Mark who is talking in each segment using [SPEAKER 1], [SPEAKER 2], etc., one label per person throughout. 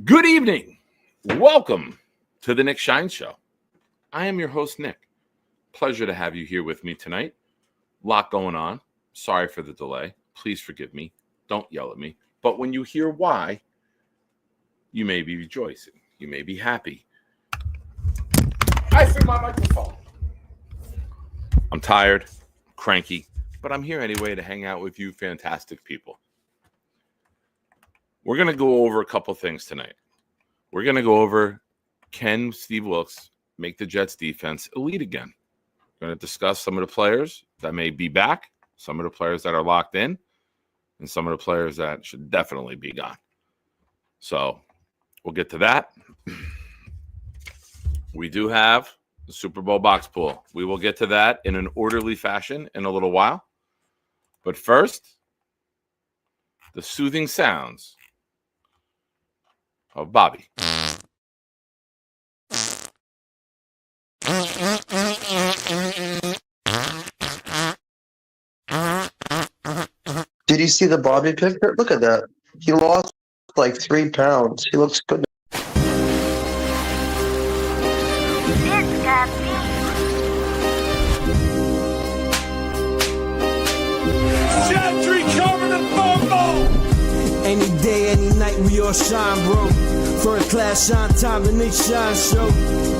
[SPEAKER 1] Good evening. Welcome to the Nick Shine Show. I am your host, Nick. Pleasure to have you here with me tonight. Lot going on. Sorry for the delay. Please forgive me. Don't yell at me. But when you hear why, you may be rejoicing. You may be happy. I threw my microphone. I'm tired, cranky, but I'm here anyway to hang out with you fantastic people. We're going to go over a couple things tonight. We're going to go over, can Steve Wilks make the Jets defense elite again? We're going to discuss some of the players that may be back, some of the players that are locked in, and some of the players that should definitely be gone. So we'll get to that. We do have the Super Bowl box pool. We will get to that in an orderly fashion in a little while. But first, the soothing sounds of Bobby.
[SPEAKER 2] Did you see the Bobby picture? Look at that. He lost like 3 pounds. He looks good.
[SPEAKER 3] Gentry covered in football. Any day, any night, we all shine, bro. First class shine time, the Nick Shine Show.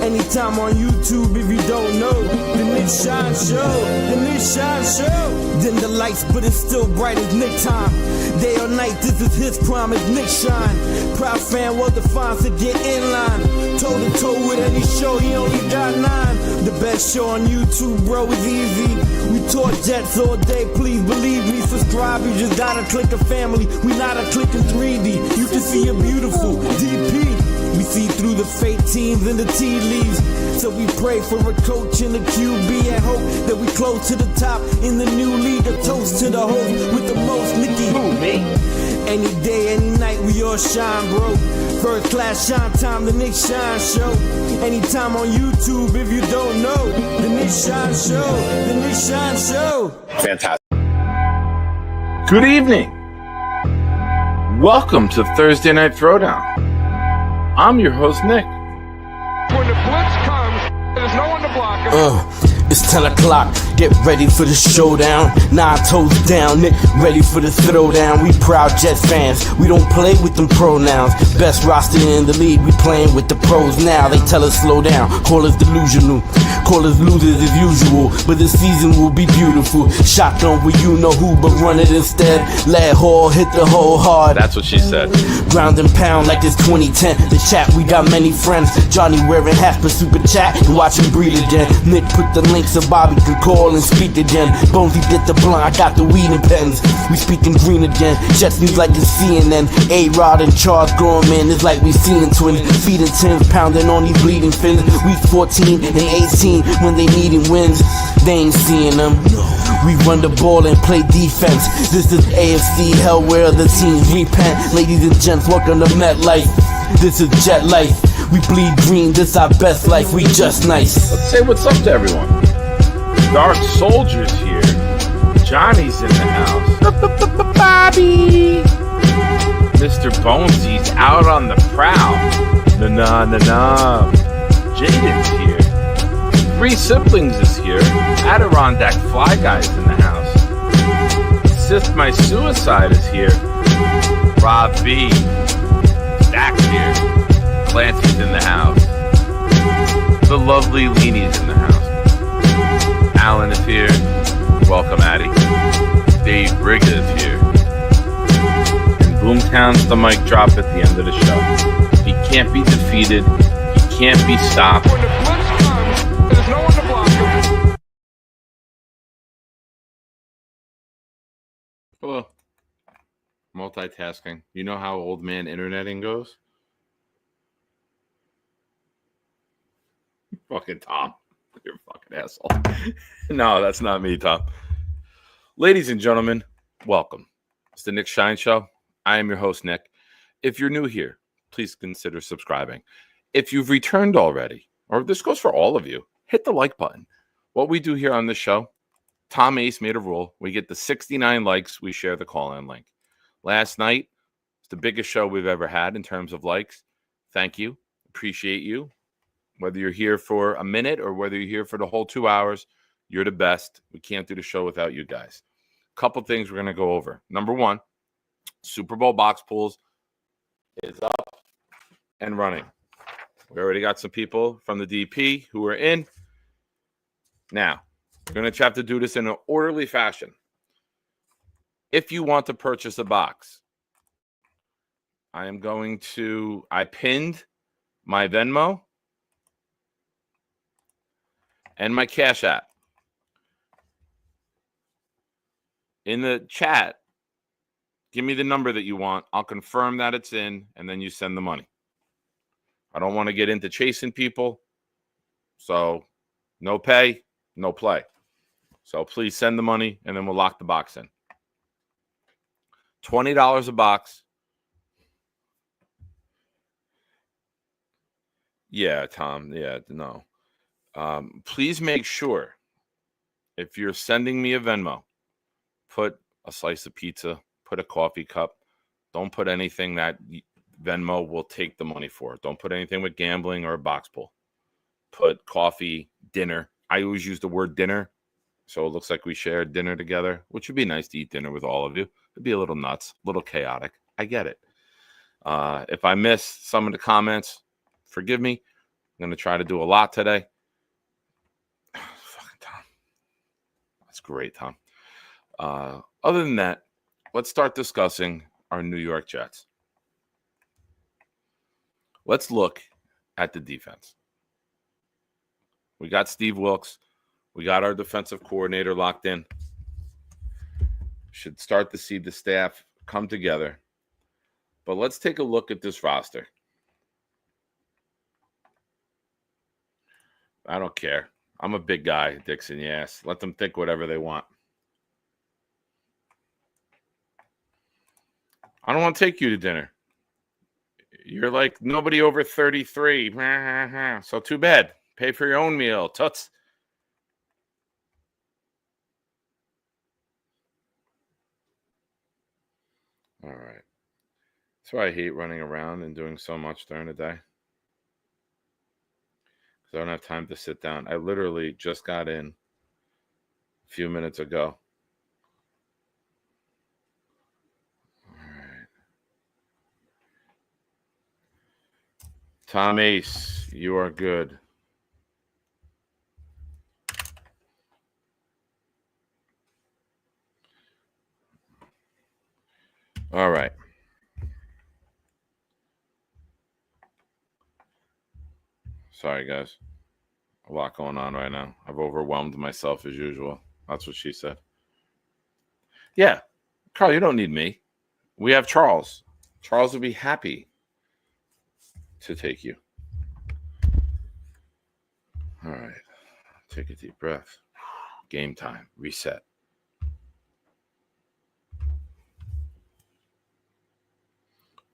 [SPEAKER 3] Anytime on YouTube, if you don't know, the Nick Shine Show, the Nick Shine Show. Dim the lights, but it's still bright as Nick time. Day or night, this is his prime as Nick Shine. Proud fan, well defined, so get in line. Toe to toe with any show, he only got 9. The best show on YouTube, bro, is easy. We talk Jets all day, please believe me. Subscribe, you just gotta click a family. We not a click in 3D. You can see a beautiful DP. We see through the fake teams and the tea leaves. So we pray for a coach and a QB and hope that we close to the top in the new league. A toast to the host with the most, Nicky. Who, me? Any day, any night, we all shine, bro. First class shine time, the Nick Shine Show. Anytime on YouTube, if you don't know, the Nick Shine Show, the Nick Shine Show.
[SPEAKER 1] Fantastic. Good evening. Welcome to Thursday Night Throwdown. I'm your host, Nick.
[SPEAKER 4] When the blitz comes, there's no one to block him.
[SPEAKER 3] It's 10 o'clock, get ready for the showdown. 9 toes down, Nick, ready for the throwdown. We proud Jets fans, we don't play with them pronouns. Best roster in the league, we playing with the pros now. They tell us slow down, call us delusional, call us losers as usual. But this season will be beautiful. Shotgun with you know who, but run it instead. Let Hall hit the hole hard.
[SPEAKER 1] That's what she said.
[SPEAKER 3] Ground and pound like it's 2010. The chat, we got many friends. Johnny wearing hats for super chat and watch him breathe again. Nick put the link so Bobby can call and speak again. Bonesy did the blunt, I got the weed and pens. We speaking green again. Jets news like it's CNN. A-Rod and Charles growing man, it's like we seeing twins. Feeding 10s, pounding on these bleeding fins. Week 14 and 18 when they needing wins. They ain't seeing them. We run the ball and play defense. This is AFC hell where other teams repent. Ladies and gents, welcome to MetLife. This is Jet Life. We bleed green, this our best life. We just nice.
[SPEAKER 1] Let's say what's up to everyone. Dark Soldier's here. Johnny's in the house. Bobby. Mr. Bonesy's out on the prowl. Na-na-na-na. Jaden's here. 3 siblings is here. Adirondack Fly Guy's in the house. Assist My Suicide is here. Rob B. Zach's here. Clancy's in the house. The lovely Leanie's in the house. Alan is here. Welcome, Addy. Dave Briggs is here. And Boomtown's the mic drop at the end of the show. He can't be defeated. He can't be stopped.
[SPEAKER 4] When the blitz comes, there's no one to block him.
[SPEAKER 1] Hello. Multitasking. You know how old man interneting goes? Fucking Tom. You're a fucking asshole. No, that's not me, Tom. Ladies and gentlemen, welcome. It's the Nick Shine Show. I am your host, Nick. If you're new here, please consider subscribing. If you've returned already, or this goes for all of you, hit the like button. What we do here on this show, Tom Ace made a rule. We get the 69 likes, we share the call-in link. Last night, the biggest show we've ever had in terms of likes. Thank you. Appreciate you. Whether you're here for a minute or whether you're here for the whole 2 hours, you're the best. We can't do the show without you guys. A couple things we're going to go over. Number one, Super Bowl box pools is up and running. We already got some people from the DP who are in. Now, we're going to have to do this in an orderly fashion. If you want to purchase a box, I pinned my Venmo and my Cash App. In the chat, give me the number that you want. I'll confirm that it's in, and then you send the money. I don't want to get into chasing people, so no pay, no play. So please send the money, and then we'll lock the box in. $20 a box. Yeah, Tom. Yeah, no. Please make sure if you're sending me a Venmo, put a slice of pizza, put a coffee cup. Don't put anything that Venmo will take the money for. Don't put anything with gambling or a box pull. Put coffee, dinner. I always use the word dinner, so it looks like we shared dinner together, which would be nice to eat dinner with all of you. It'd be a little nuts, a little chaotic. I get it. If I miss some of the comments, forgive me. I'm going to try to do a lot today. Fucking Tom. That's great, Tom. Other than that, let's start discussing our New York Jets. Let's look at the defense. We got Steve Wilks. We got our defensive coordinator locked in. Should start to see the staff come together. But let's take a look at this roster. I don't care. I'm a big guy, Dixon. Yes. Let them think whatever they want. I don't want to take you to dinner. You're like nobody over 33. So too bad. Pay for your own meal. Toots. All right. That's why I hate running around and doing so much during the day. Because I don't have time to sit down. I literally just got in a few minutes ago. All right. Tom Ace, you are good. All right. Sorry, guys. A lot going on right now. I've overwhelmed myself as usual. That's what she said. Yeah. Carl, you don't need me. We have Charles. Charles would be happy to take you. All right. Take a deep breath. Game time. Reset.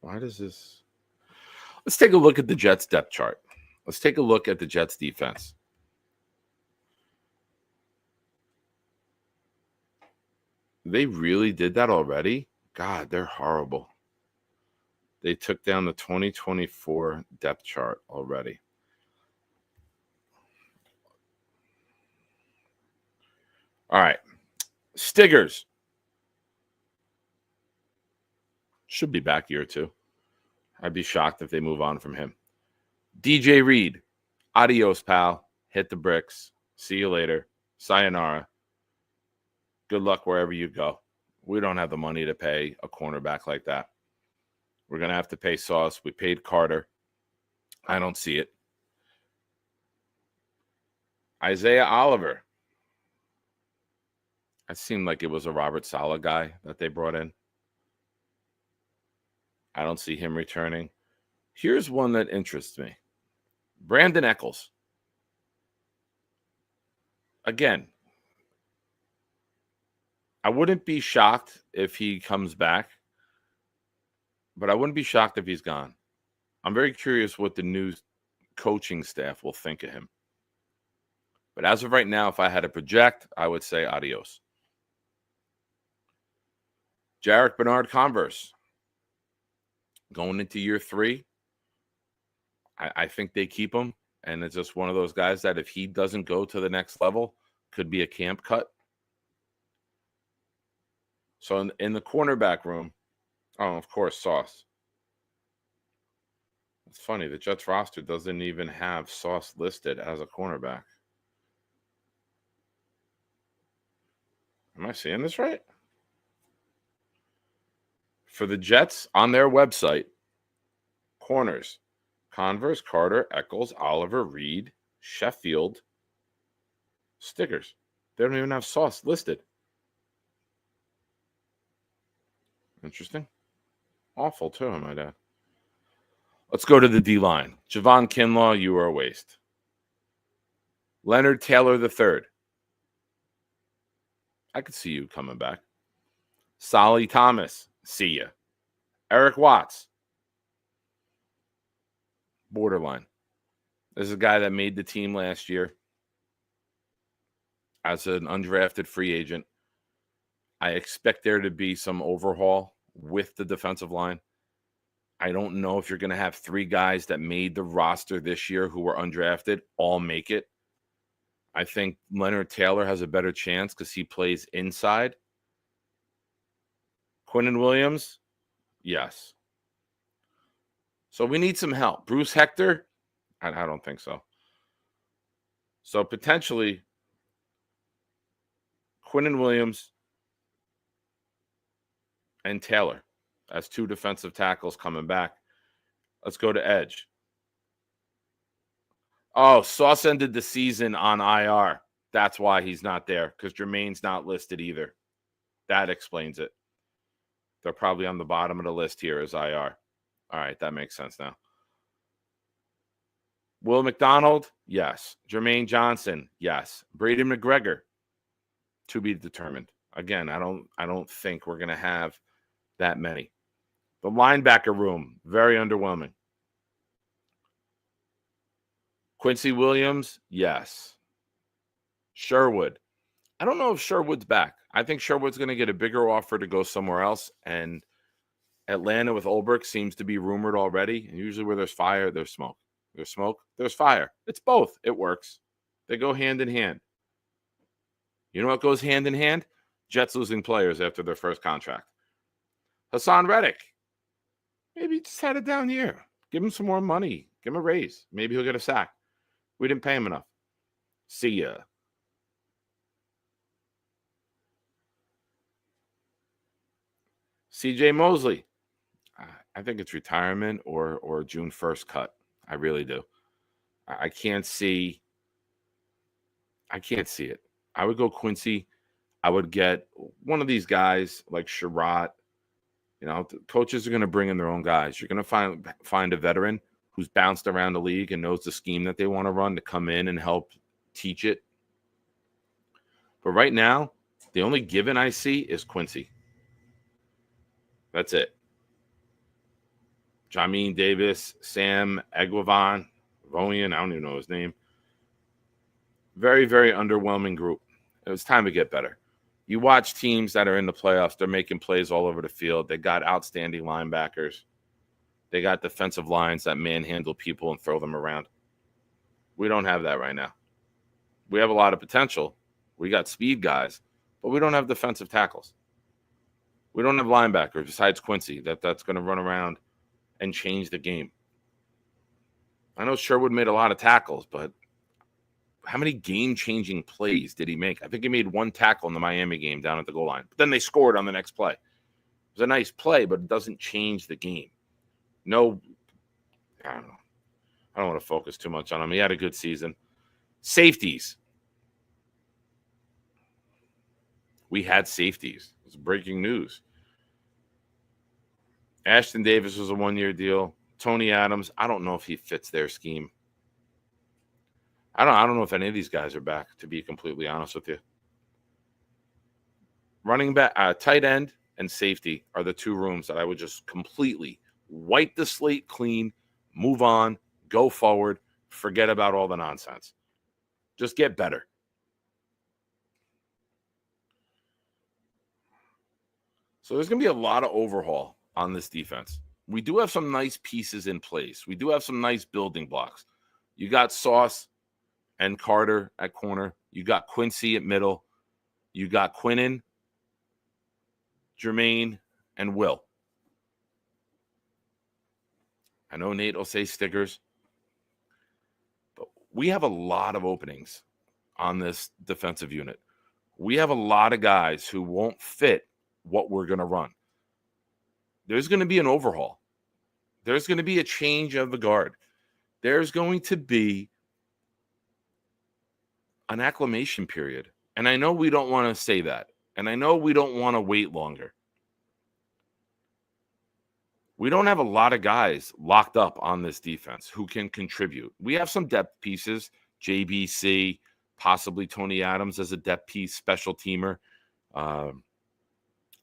[SPEAKER 1] Why does this? Let's take a look at the Jets depth chart. Let's take a look at the Jets defense. They really did that already? God, they're horrible. They took down the 2024 depth chart already. All right. Stiggers. Should be back year two. I'd be shocked if they move on from him. DJ Reed. Adios, pal. Hit the bricks. See you later. Sayonara. Good luck wherever you go. We don't have the money to pay a cornerback like that. We're going to have to pay Sauce. We paid Carter. I don't see it. Isaiah Oliver. It seemed like it was a Robert Saleh guy that they brought in. I don't see him returning. Here's one that interests me. Brandon Eccles. Again, I wouldn't be shocked if he comes back, but I wouldn't be shocked if he's gone. I'm very curious what the new coaching staff will think of him. But as of right now, if I had to project, I would say adios. Jarek Bernard Converse. going into year 3, I think they keep him. And it's just one of those guys that if he doesn't go to the next level, could be a camp cut. So in the cornerback room, of course, Sauce. It's funny. The Jets roster doesn't even have Sauce listed as a cornerback. Am I seeing this right? For the Jets, on their website, corners, Converse, Carter, Eccles, Oliver, Reed, Sheffield, Stickers. They don't even have Sauce listed. Interesting. Awful, too, I might add. Let's go to the D-line. Javon Kinlaw, you are a waste. Leonard Taylor III. I could see you coming back. Solly Thomas, see ya. Eric Watts, borderline. This is a guy that made the team last year as an undrafted free agent. I expect there to be some overhaul with the defensive line. I don't know if you're going to have 3 guys that made the roster this year who were undrafted all make it. I think Leonard Taylor has a better chance because he plays inside. Quinnen Williams, yes. So we need some help. Bruce Hector, I don't think so. So potentially Quinnen Williams and Taylor as 2 defensive tackles coming back. Let's go to edge. Oh, Sauce ended the season on IR. That's why he's not there, because Jermaine's not listed either. That explains it. They're probably on the bottom of the list here as IR. All right, that makes sense now. Will McDonald? Yes. Jermaine Johnson? Yes. Braden McGregor? To be determined. Again, I don't think we're going to have that many. The linebacker room, very underwhelming. Quincy Williams, yes. Sherwood. I don't know if Sherwood's back. I think Sherwood's going to get a bigger offer to go somewhere else. And Atlanta with Ulbrich seems to be rumored already. And usually where there's fire, there's smoke. There's smoke, there's fire. It's both. It works. They go hand in hand. You know what goes hand in hand? Jets losing players after their first contract. Hassan Reddick. Maybe he just had a down year. Give him some more money. Give him a raise. Maybe he'll get a sack. We didn't pay him enough. See ya. CJ Mosley. I think it's retirement or June 1st cut. I really do. I can't see it. I would go Quincy. I would get one of these guys like Sherratt. You know, the coaches are going to bring in their own guys. You're going to find a veteran who's bounced around the league and knows the scheme that they want to run to come in and help teach it. But right now, the only given I see is Quincy. That's it. Jamin Davis, Sam Egwavon, Voian, I don't even know his name. Very, very underwhelming group. It was time to get better. You watch teams that are in the playoffs, they're making plays all over the field. They got outstanding linebackers. They got defensive lines that manhandle people and throw them around. We don't have that right now. We have a lot of potential. We got speed guys, but we don't have defensive tackles. We don't have linebackers besides Quincy that's going to run around and change the game. I know Sherwood made a lot of tackles, but how many game-changing plays did he make? I think he made 1 tackle in the Miami game down at the goal line. But then they scored on the next play. It was a nice play, but it doesn't change the game. No, I don't know. I don't want to focus too much on him. He had a good season. Safeties. We had safeties. It's breaking news. Ashton Davis was a 1-year deal. Tony Adams, I don't know if he fits their scheme. I don't know if any of these guys are back, to be completely honest with you. Running back, tight end, and safety are the 2 rooms that I would just completely wipe the slate clean, move on, go forward, forget about all the nonsense. Just get better. So there's going to be a lot of overhaul on this defense. we do have some nice pieces in place. We do have some nice building blocks. You got Sauce and Carter at corner. You got Quincy at middle. You got Quinnen, Jermaine, and Will. I know Nate will say stickers, but we have a lot of openings on this defensive unit. We have a lot of guys who won't fit what we're going to run. There's going to be an overhaul. There's going to be a change of the guard. There's going to be an acclimation period. And I know we don't want to say that. And I know we don't want to wait longer. We don't have a lot of guys locked up on this defense who can contribute. We have some depth pieces, JBC, possibly Tony Adams as a depth piece, special teamer,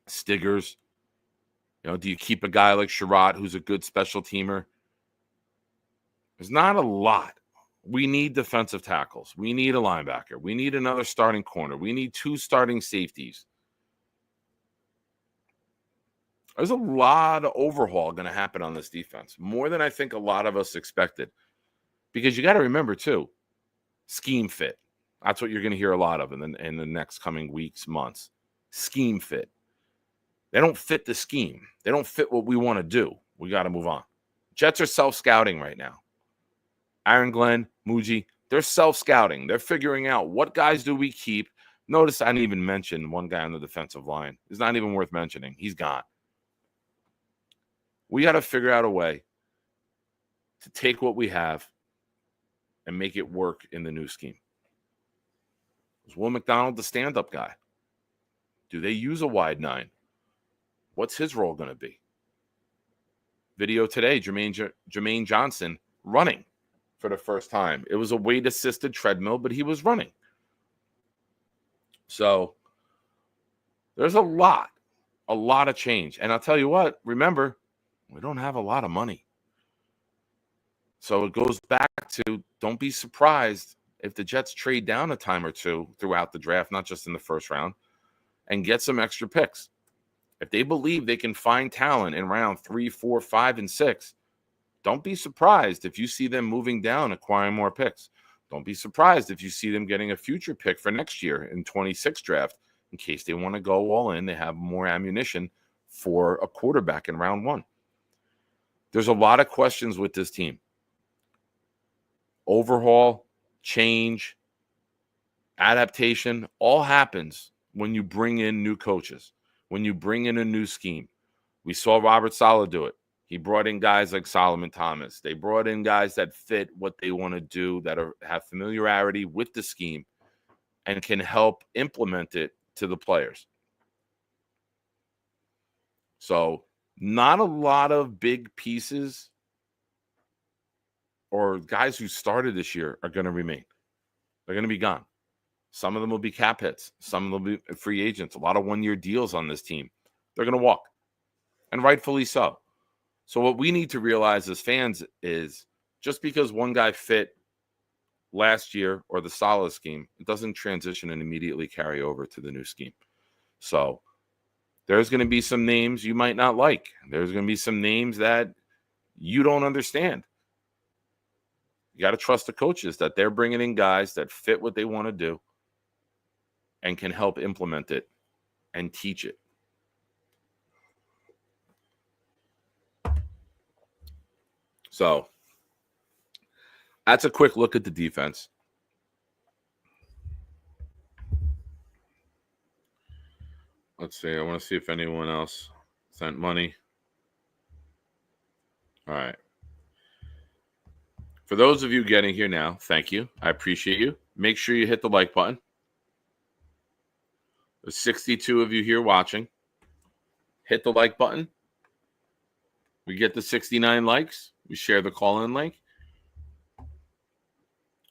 [SPEAKER 1] Stiggers. You know, do you keep a guy like Sherrod who's a good special teamer? There's not a lot. We need defensive tackles. We need a linebacker. We need another starting corner. We need 2 starting safeties. There's a lot of overhaul going to happen on this defense, more than I think a lot of us expected. Because you got to remember, too, scheme fit. That's what you're going to hear a lot of in the next coming weeks, months. Scheme fit. They don't fit the scheme. They don't fit what we want to do. We got to move on. Jets are self-scouting right now. Aaron Glenn, Muji, they're self-scouting. They're figuring out what guys do we keep. Notice I didn't even mention one guy on the defensive line. It's not even worth mentioning. He's gone. We got to figure out a way to take what we have and make it work in the new scheme. Is Will McDonald the stand-up guy? Do they use a wide 9? What's his role going to be? Video today, Jermaine Johnson running for the first time. It was a weight-assisted treadmill, but he was running. So there's a lot of change. And I'll tell you what, remember, we don't have a lot of money. So it goes back to, don't be surprised if the Jets trade down a time or two throughout the draft, not just in the first round, and get some extra picks. If they believe they can find talent in round 3, 4, 5, and 6, don't be surprised if you see them moving down, acquiring more picks. Don't be surprised if you see them getting a future pick for next year in 26 draft in case they want to go all in. They have more ammunition for a quarterback in round 1. There's a lot of questions with this team. Overhaul, change, adaptation, all happens when you bring in new coaches, when you bring in a new scheme. We saw Robert Saleh do it. He brought in guys like Solomon Thomas. They brought in guys that fit what they want to do, that have familiarity with the scheme and can help implement it to the players. So not a lot of big pieces or guys who started this year are going to remain. They're going to be gone. Some of them will be cap hits. Some of them will be free agents. A lot of one-year deals on this team. They're going to walk, and rightfully so. So what we need to realize as fans is just because one guy fit last year or the Saleh scheme, it doesn't transition and immediately carry over to the new scheme. So there's going to be some names you might not like. There's going to be some names that you don't understand. You got to trust the coaches that they're bringing in guys that fit what they want to do and can help implement it and teach it. So that's a quick look at the defense. Let's see. I want to see if anyone else sent money. All right. For those of you getting here now, thank you. I appreciate you. Make sure you hit the like button. There's 62 of you here watching. Hit the like button. We get the 69 likes. We share the call-in link.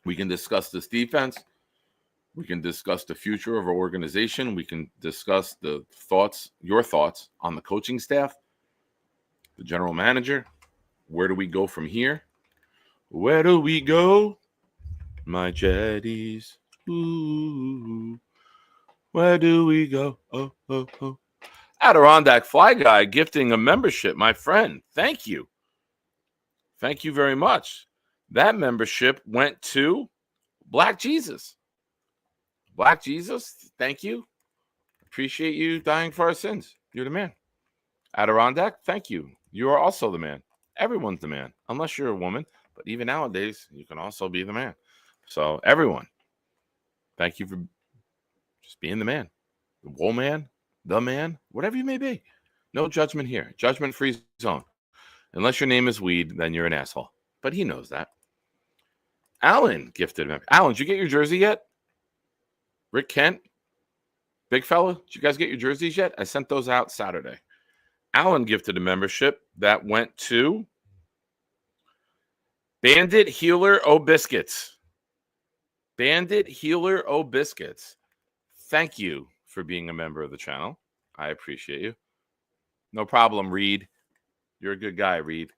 [SPEAKER 1] We can discuss this defense. We can discuss the future of our organization. We can discuss the thoughts, your thoughts on the coaching staff, the general manager. Where do we go from here? Where do we go? My Jetties. Ooh. Where do we go? Oh, oh, oh. Adirondack Fly Guy gifting a membership, my friend. Thank you. Thank you very much. That membership went to Black Jesus. Black Jesus, thank you. Appreciate you dying for our sins. You're the man. Adirondack, thank you. You are also the man. Everyone's the man, unless you're a woman. But even nowadays, you can also be the man. So everyone, thank you for just being the man. The woman, the man, whatever you may be. No judgment here. Judgment-free zone. Unless your name is Weed, then you're an asshole. But he knows that. Alan gifted him. Alan, did you get your jersey yet? Rick Kent, big fella, did you guys get your jerseys yet? I sent those out Saturday. Alan gifted a membership that went to Bandit Healer O Biscuits. Bandit Healer O Biscuits. Thank you for being a member of the channel. I appreciate you. No problem, Reed. You're a good guy, Reed.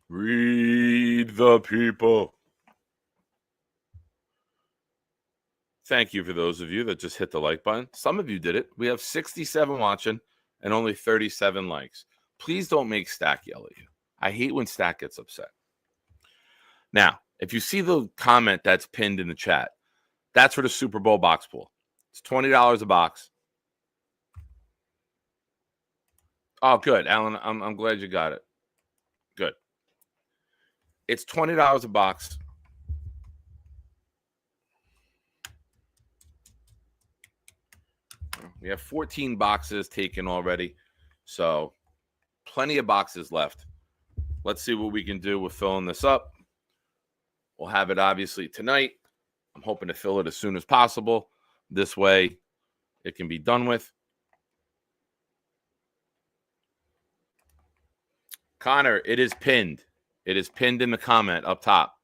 [SPEAKER 1] Read the people. Thank you for those of you that just hit the like button. Some of you did it. We have 67 watching and only 37 likes. Please don't make Stack yell at you. I hate when Stack gets upset. Now, if you see the comment that's pinned in the chat, that's for the Super Bowl box pool. It's $20 a box. Oh, good, Alan. I'm glad you got it. Good. It's $20 a box. We have 14 boxes taken already, so plenty of boxes left. Let's see what we can do with filling this up. We'll have it obviously tonight. I'm hoping to fill it as soon as possible. This way it can be done with. Connor, it is pinned. It is pinned in the comment up top.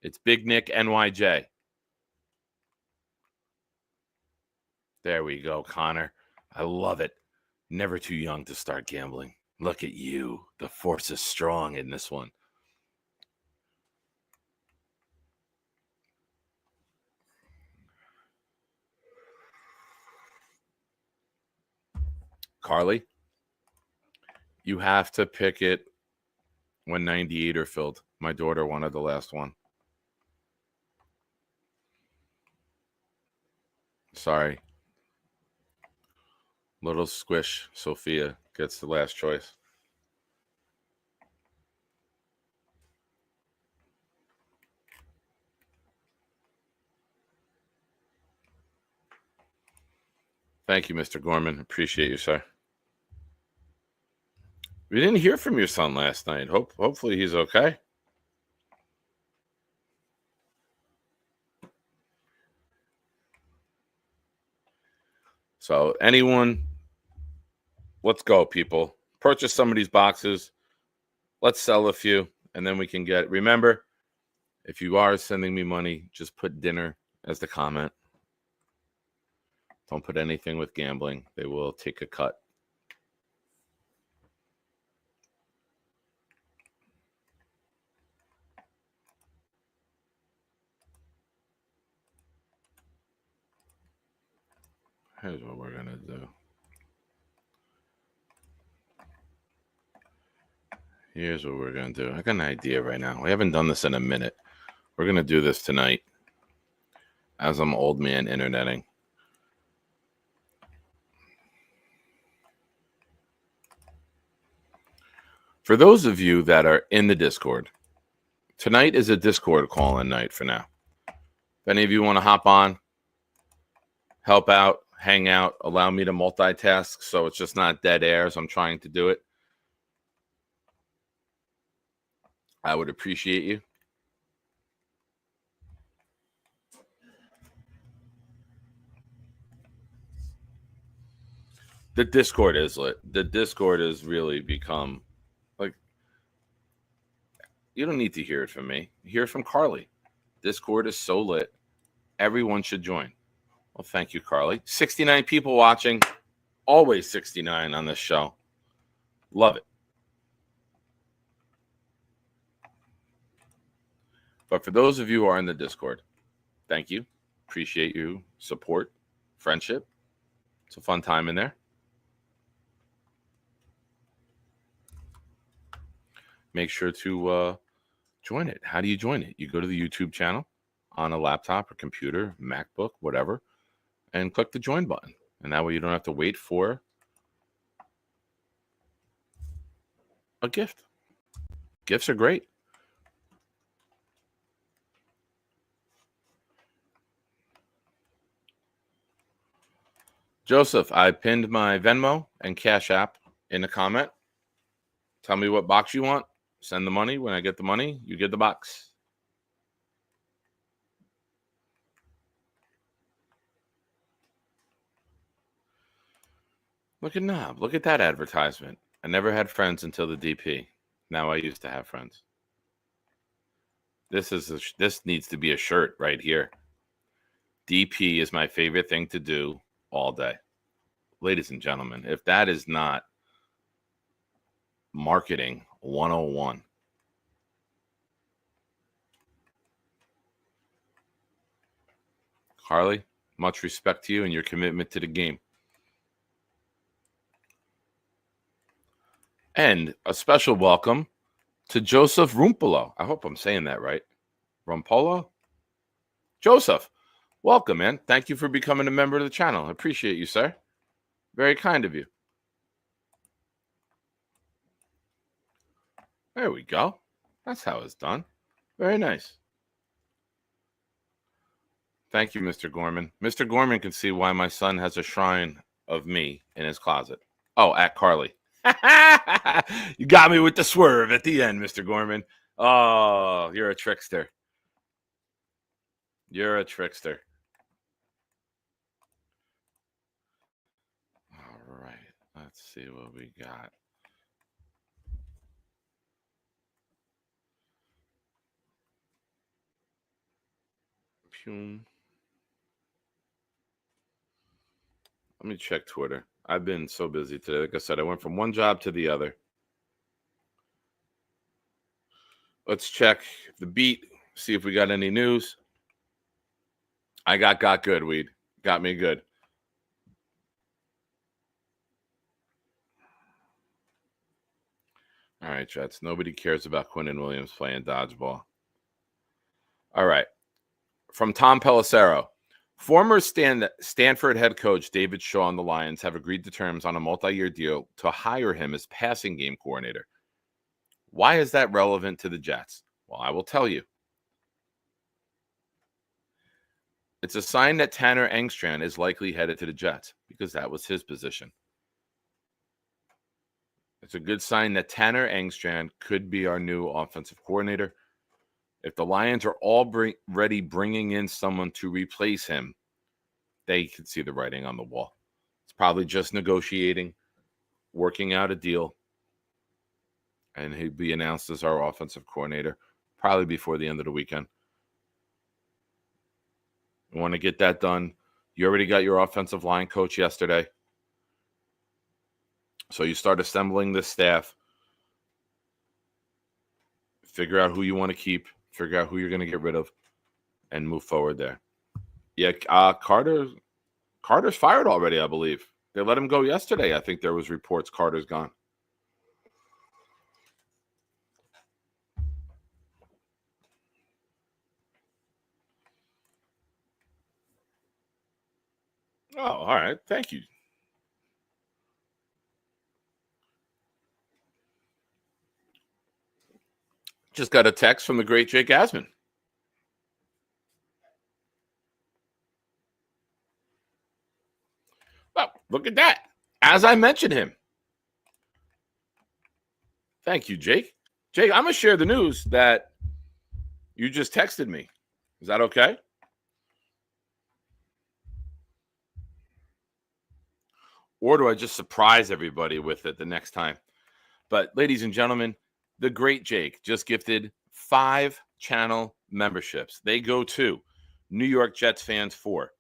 [SPEAKER 1] It's Big Nick NYJ. There we go, Connor. I love it. Never too young to start gambling. Look at you. The force is strong in this one. Carly, you have to pick it when 98 are filled. My daughter wanted the last one. Sorry. Little squish, Sophia gets the last choice. Thank you, Mr. Gorman. Appreciate you, sir. We didn't hear from your son last night. Hopefully he's okay. So anyone, let's go, people. Purchase some of these boxes. Let's sell a few, and then we can get. Remember, if you are sending me money, just put dinner as the comment. Don't put anything with gambling. They will take a cut. Here's what we're going to do. Here's what we're going to do. I got an idea right now. We haven't done this in a minute. We're going to do this tonight as I'm old man interneting. For those of you that are in the Discord, tonight is a Discord call-in night for now. If any of you want to hop on, help out, hang out, allow me to multitask so it's just not dead air as I'm trying to do it, I would appreciate you. The Discord is lit. The Discord has really become, like, you don't need to hear it from me. Hear it from Carly. Discord is so lit. Everyone should join. Well, thank you, Carly. 69 people watching. Always 69 on this show. Love it. But for those of you who are in the Discord, thank you. Appreciate you, support, friendship. It's a fun time in there. Make sure to join it. How do you join it? You go to the YouTube channel on a laptop or computer, MacBook, whatever, and click the join button. And that way you don't have to wait for a gift. Gifts are great. Joseph, I pinned my Venmo and Cash App in the comment. Tell me what box you want. Send the money. When I get the money, you get the box. Look at Knob. Look at that advertisement. I never had friends until the DP. Now I used to have friends. This needs to be a shirt right here. DP is my favorite thing to do all day. Ladies and gentlemen, if that is not marketing 101. Harley, much respect to you and your commitment to the game. And a special welcome to Joseph Rumpolo. I hope I'm saying that right. Rumpolo? Joseph, welcome, man. Thank you for becoming a member of the channel. I appreciate you, sir. Very kind of you. There we go. That's how it's done. Very nice. Thank you, Mr. Gorman. Mr. Gorman can see why my son has a shrine of me in his closet. Oh, at Carly. You got me with the swerve at the end, Mr. Gorman. Oh, you're a trickster. You're a trickster. All right. Let's see what we got. Let me check Twitter. I've been so busy today. Like I said, I went from one job to the other. Let's check the beat, see if we got any news. I got good, Weed. Got me good. All right, Jets. Nobody cares about Quinnen Williams playing dodgeball. All right. From Tom Pelissero. Former Stanford head coach David Shaw and the Lions have agreed to terms on a multi-year deal to hire him as passing game coordinator. Why is that relevant to the Jets? Well, I will tell you. It's a sign that Tanner Engstrand is likely headed to the Jets because that was his position. It's a good sign that Tanner Engstrand could be our new offensive coordinator. If the Lions are already bringing in someone to replace him, they could see the writing on the wall. It's probably just negotiating, working out a deal, and he'd be announced as our offensive coordinator probably before the end of the weekend. You want to get that done. You already got your offensive line coach yesterday. So you start assembling this staff. Figure out who you want to keep. Figure out who you're going to get rid of. And move forward there. Yeah, Carter's fired already, I believe. They let him go yesterday. I think there was reports Carter's gone. Oh, all right. Thank you. Just got a text from the great Jake Asman. Well, look at that. As I mentioned him. Thank you, Jake. Jake, I'm going to share the news that you just texted me. Is that okay? Or do I just surprise everybody with it the next time? But ladies and gentlemen, the great Jake just gifted 5 channel memberships. They go to New York Jets fans 4,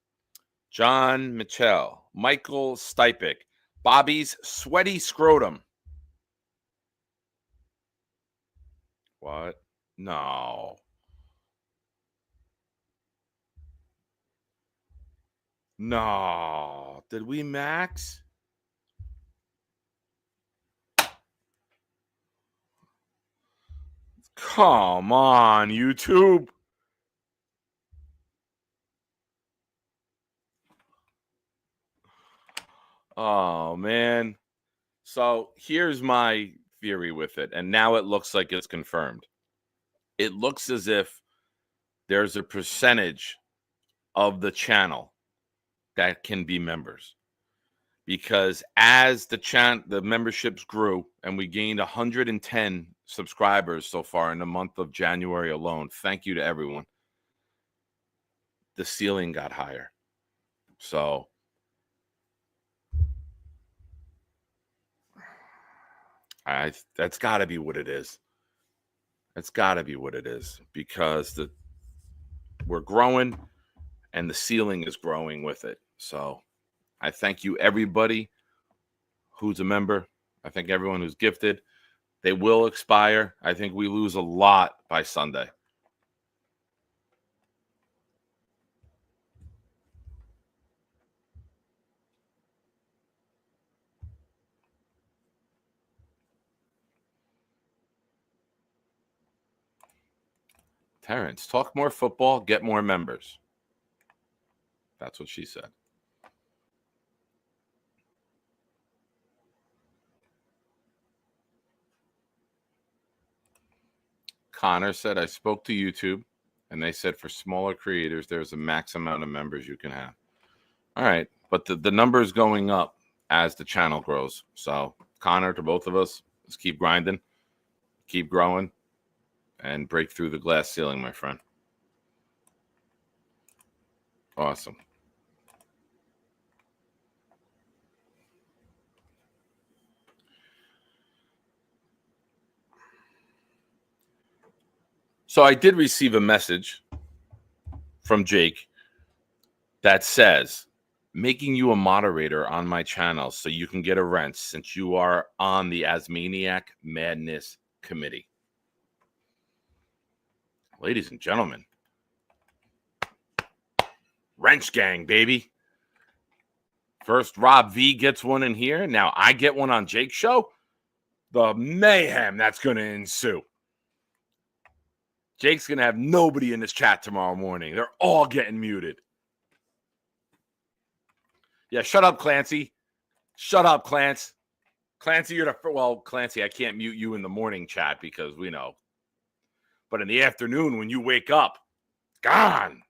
[SPEAKER 1] John Mitchell, Michael Stipik, Bobby's Sweaty Scrotum. What? No. No. Did we max? Come on, YouTube. Oh, man. So here's my theory with it. And now it looks like it's confirmed. It looks as if there's a percentage of the channel that can be members. Because as the memberships grew and we gained 110 subscribers so far in the month of January alone, thank you to everyone, the ceiling got higher. So that's got to be what it is. That's got to be what it is, because we're growing and the ceiling is growing with it. So I thank you, everybody who's a member. I thank everyone who's gifted. They will expire. I think we lose a lot by Sunday. Terrence, talk more football, get more members. That's what she said. Connor said, I spoke to YouTube, and they said for smaller creators, there's a max amount of members you can have. All right, but the number is going up as the channel grows. So, Connor, to both of us, let's keep grinding, keep growing, and break through the glass ceiling, my friend. Awesome. So I did receive a message from Jake that says, making you a moderator on my channel so you can get a rent since you are on the Asmaniac Madness Committee. Ladies and gentlemen, Wrench Gang, baby. First, Rob V gets one in here. Now I get one on Jake's show. The mayhem that's going to ensue. Jake's going to have nobody in his chat tomorrow morning. They're all getting muted. Yeah, shut up, Clancy. Shut up, Clance. Clancy, Clancy, I can't mute you in the morning chat because we know. But in the afternoon, when you wake up, gone.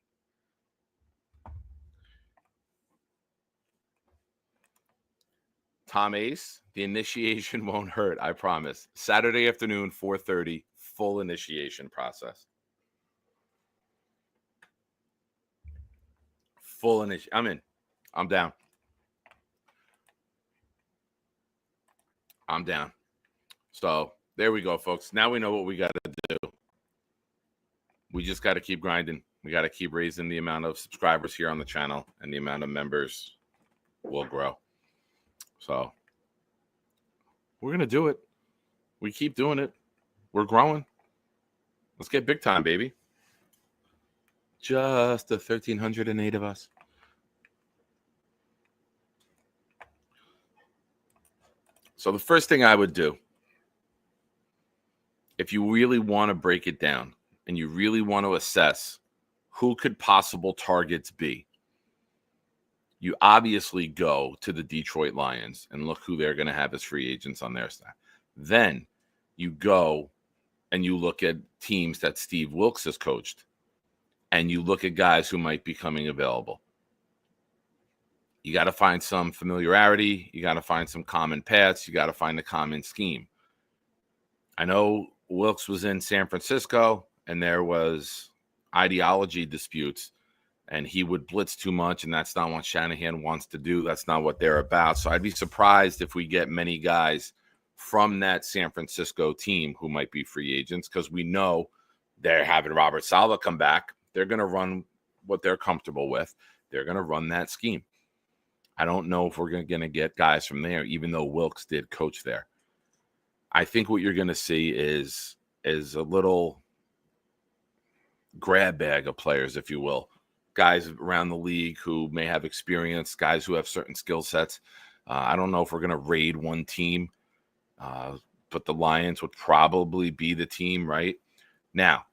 [SPEAKER 1] Tom Ace, the initiation won't hurt, I promise. Saturday afternoon, 4:30, full initiation process. Full initiation. I'm in. I'm down. I'm down. So there we go, folks. Now we know what we got to do. We just got to keep grinding. We got to keep raising the amount of subscribers here on the channel, and the amount of members will grow. So we're going to do it. We keep doing it. We're growing. Let's get big time, baby. Just the 1,308 of us. So the first thing I would do, if you really want to break it down and you really want to assess who could possible targets be, you obviously go to the Detroit Lions and look who they're going to have as free agents on their staff. Then you go and you look at teams that Steve Wilks has coached, and you look at guys who might be coming available. You got to find some familiarity. You got to find some common paths. You got to find a common scheme. I know Wilks was in San Francisco, and there was ideology disputes, and he would blitz too much, and that's not what Shanahan wants to do. That's not what they're about. So I'd be surprised if we get many guys from that San Francisco team who might be free agents, because we know they're having Robert Saleh come back. They're going to run what they're comfortable with. They're going to run that scheme. I don't know if we're going to get guys from there, even though Wilks did coach there. I think what you're going to see is a little grab bag of players, if you will, guys around the league who may have experience, guys who have certain skill sets. I don't know if we're going to raid one team, but the Lions would probably be the team, right? Now,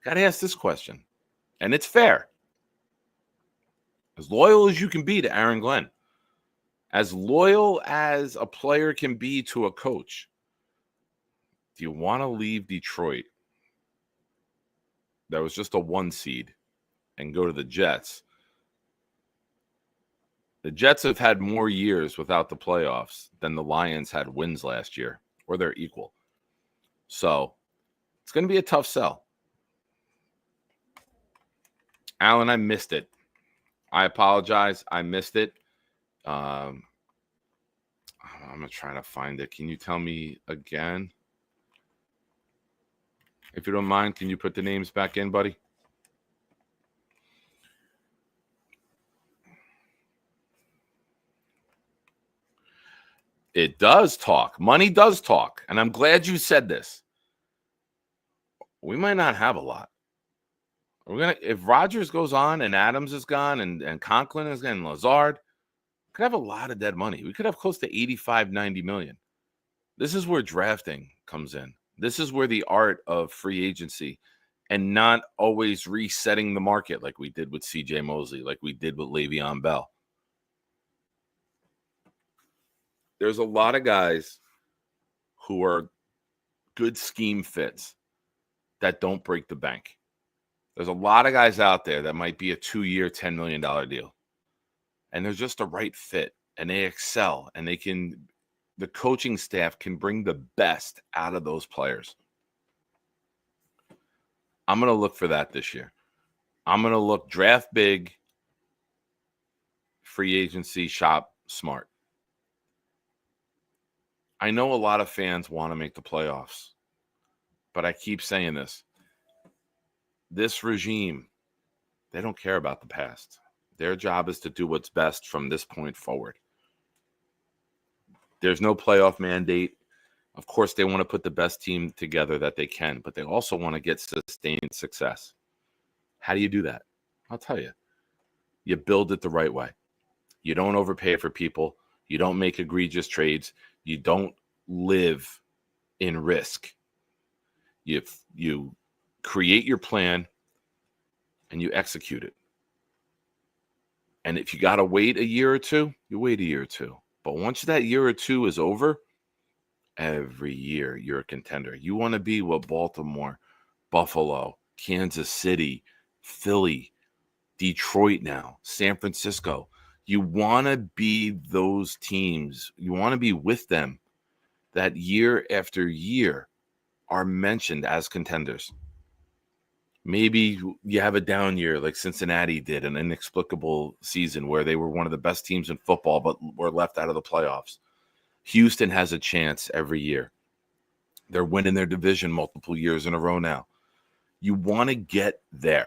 [SPEAKER 1] got to ask this question, and it's fair. As loyal as you can be to Aaron Glenn, as loyal as a player can be to a coach, do you want to leave Detroit, that was just a 1 seed, and go to the Jets? The Jets have had more years without the playoffs than the Lions had wins last year, or they're equal. So it's going to be a tough sell. Alan, I missed it. I apologize. I missed it. I'm going to try to find it. Can you tell me again? If you don't mind, can you put the names back in, buddy? It does talk. Money does talk. And I'm glad you said this. We might not have a lot. If Rodgers goes on and Adams is gone and Conklin is gone and Lazard, we could have a lot of dead money. We could have close to 85, 90 million. This is where drafting comes in. This is where the art of free agency and not always resetting the market like we did with C.J. Mosley, like we did with Le'Veon Bell. There's a lot of guys who are good scheme fits that don't break the bank. There's a lot of guys out there that might be a 2-year, $10 million deal. And they're just the right fit, and they excel, and the coaching staff can bring the best out of those players. I'm going to look for that this year. I'm going to look draft big, free agency, shop smart. I know a lot of fans want to make the playoffs, but I keep saying this. This regime, they don't care about the past. Their job is to do what's best from this point forward. There's no playoff mandate. Of course, they want to put the best team together that they can, but they also want to get sustained success. How do you do that? I'll tell you. You build it the right way. You don't overpay for people. You don't make egregious trades. You don't live in risk. You create your plan and you execute it. And if you got to wait a year or two, you wait a year or two. But once that year or two is over, every year you're a contender. You want to be what Baltimore, Buffalo, Kansas City, Philly, Detroit now, San Francisco. You want to be those teams. You want to be with them that year after year are mentioned as contenders. Maybe you have a down year like Cincinnati did, an inexplicable season where they were one of the best teams in football but were left out of the playoffs. Houston has a chance every year. They're winning their division multiple years in a row now. You want to get there.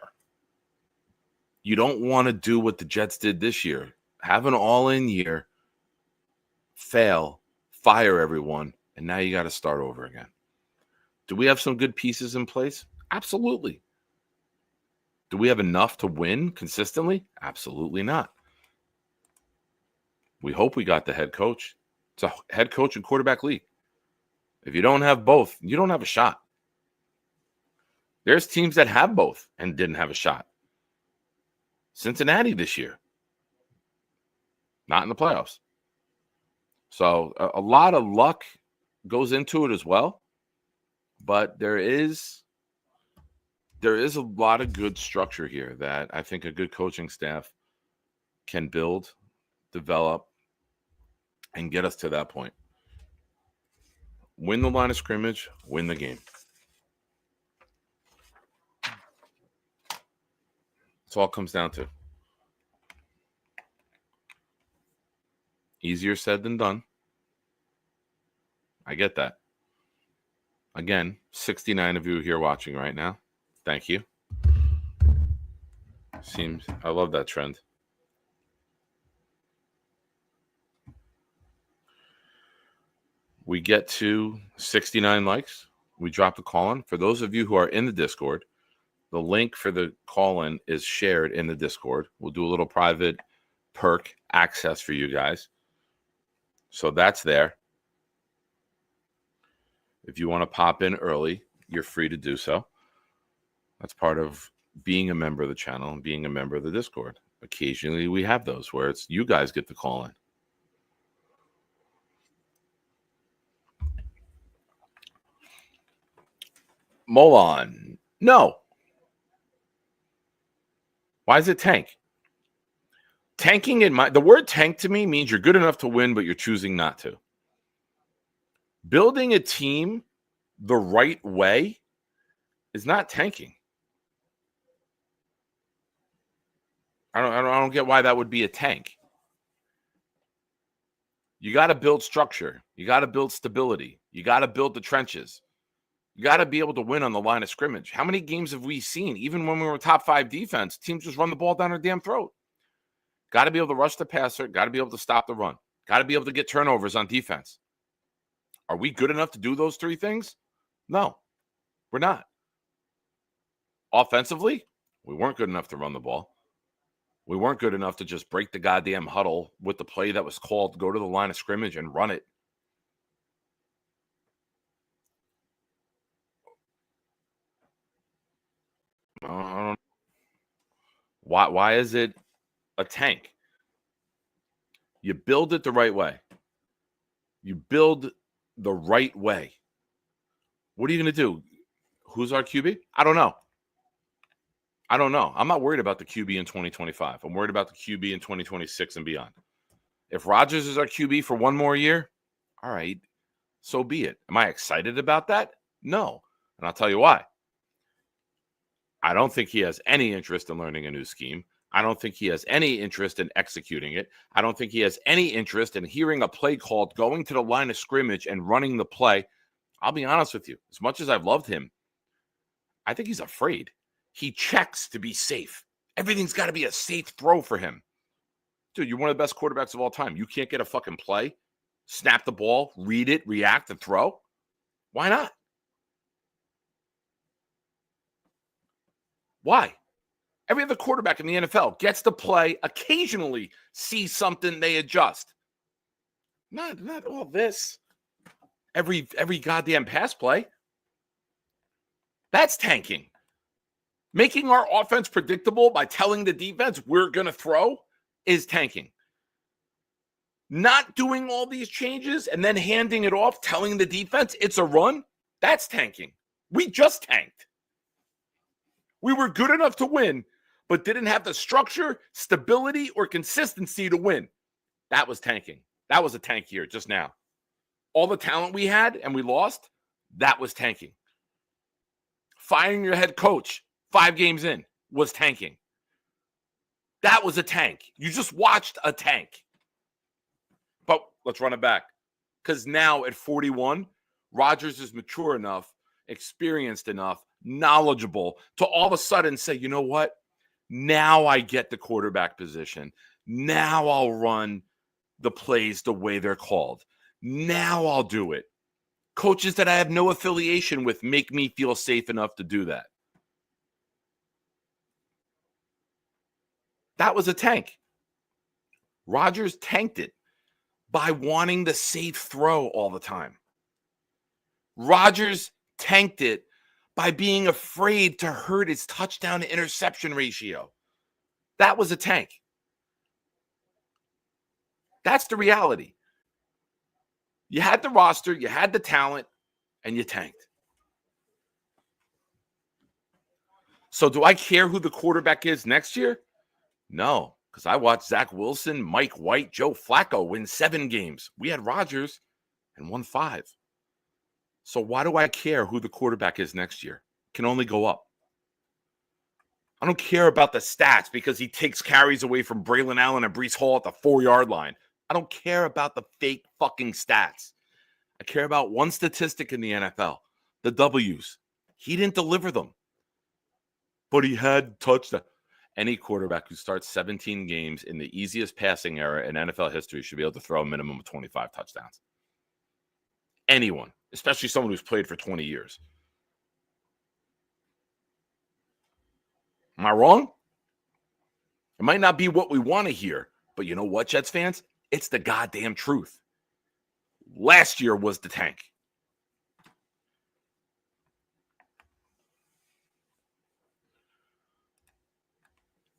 [SPEAKER 1] You don't want to do what the Jets did this year. Have an all-in year, fail, fire everyone, and now you got to start over again. Do we have some good pieces in place? Absolutely. Do we have enough to win consistently? Absolutely not. We hope we got the head coach. It's a head coach and quarterback league. If you don't have both, you don't have a shot. There's teams that have both and didn't have a shot. Cincinnati this year, not in the playoffs. So a lot of luck goes into it as well. But there is a lot of good structure here that I think a good coaching staff can build, develop, and get us to that point. Win the line of scrimmage, win the game. That's all it comes down to. Easier said than done. I get that. Again, 69 of you here watching right now. Thank you. I love that trend. We get to 69 likes. We drop the call in. For those of you who are in the Discord, The link for the call-in is shared in the Discord. We'll do a little private perk access for you guys. So that's there. If you want to pop in early, you're free to do so. That's part of being a member of the channel and being a member of the Discord. Occasionally we have those where it's you guys get the call in. Molon, no. Why is it tank? Tanking the word tank to me means you're good enough to win, but you're choosing not to. Building a team the right way is not tanking. I don't get why that would be a tank. You got to build structure. You got to build stability. You got to build the trenches. You got to be able to win on the line of scrimmage. How many games have we seen, even when we were top 5 defense, teams just run the ball down our damn throat? Got to be able to rush the passer. Got to be able to stop the run. Got to be able to get turnovers on defense. Are we good enough to do those 3 things? No, we're not. Offensively, we weren't good enough to run the ball. We weren't good enough to just break the goddamn huddle with the play that was called, go to the line of scrimmage and run it. Why is it a tank? You build it the right way. You build the right way. What are you going to do? Who's our QB? I don't know. I'm not worried about the QB in 2025. I'm worried about the QB in 2026 and beyond. If Rodgers is our QB for one more year, all right, so be it. Am I excited about that? No. And I'll tell you why. I don't think he has any interest in learning a new scheme. I don't think he has any interest in executing it. I don't think he has any interest in hearing a play called, going to the line of scrimmage and running the play. I'll be honest with you. As much as I've loved him, I think he's afraid. He checks to be safe. Everything's got to be a safe throw for him. Dude, you're one of the best quarterbacks of all time. You can't get a fucking play, snap the ball, read it, react, and throw? Why not? Why? Every other quarterback in the NFL gets to play, occasionally see something, they adjust. Not all this. Every goddamn pass play. That's tanking. Making our offense predictable by telling the defense we're going to throw is tanking. Not doing all these changes and then handing it off, telling the defense it's a run, that's tanking. We just tanked. We were good enough to win, but didn't have the structure, stability, or consistency to win. That was tanking. That was a tank year just now. All the talent we had and we lost, that was tanking. Firing your head coach 5 games in was tanking. That was a tank. You just watched a tank. But let's run it back. Because now at 41, Rodgers is mature enough, experienced enough, knowledgeable to all of a sudden say, you know what? Now I get the quarterback position. Now I'll run the plays the way they're called. Now I'll do it. Coaches that I have no affiliation with make me feel safe enough to do that. That was a tank. Rodgers tanked it by wanting the safe throw all the time. Rodgers tanked it by being afraid to hurt his touchdown to interception ratio. That was a tank. That's the reality. You had the roster, you had the talent, and you tanked. So do I care who the quarterback is next year? No, because I watched Zach Wilson, Mike White, Joe Flacco win 7 games. We had Rodgers and won 5. So why do I care who the quarterback is next year? Can only go up. I don't care about the stats because he takes carries away from Braylon Allen and Breece Hall at the 4-yard line. I don't care about the fake fucking stats. I care about one statistic in the NFL, the W's. He didn't deliver them, but he had touchdown. Any quarterback who starts 17 games in the easiest passing era in NFL history should be able to throw a minimum of 25 touchdowns. Anyone, especially someone who's played for 20 years. Am I wrong? It might not be what we want to hear, but you know what, Jets fans? It's the goddamn truth. Last year was the tank.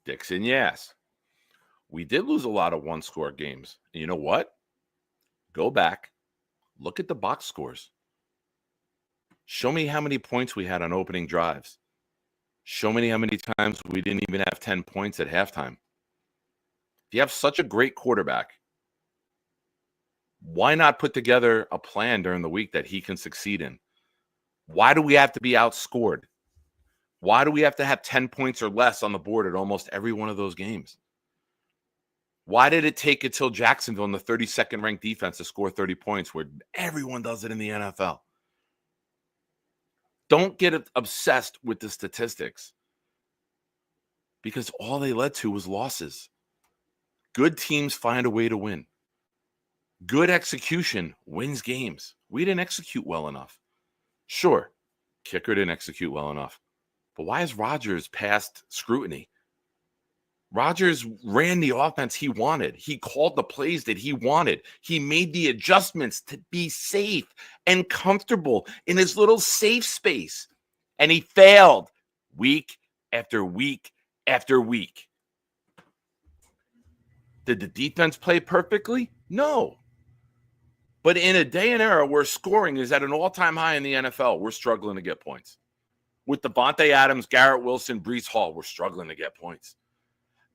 [SPEAKER 1] Dixon, yes. We did lose a lot of one-score games. And you know what? Go back. Look at the box scores. Show me how many points we had on opening drives. Show me how many times we didn't even have 10 points at halftime. If you have such a great quarterback, why not put together a plan during the week that he can succeed in? Why do we have to be outscored? Why do we have to have 10 points or less on the board at almost every one of those games? Why did it take until Jacksonville in the 32nd ranked defense to score 30 points where everyone does it in the NFL? Don't get obsessed with the statistics because all they led to was losses. Good teams find a way to win. Good execution wins games. We didn't execute well enough. Sure, kicker didn't execute well enough. But why is Rodgers past scrutiny? Rodgers ran the offense he wanted. He called the plays that he wanted. He made the adjustments to be safe and comfortable in his little safe space. And he failed week after week after week. Did the defense play perfectly? No. But in a day and era where scoring is at an all-time high in the NFL, we're struggling to get points. With Devontae Adams, Garrett Wilson, Breece Hall, we're struggling to get points.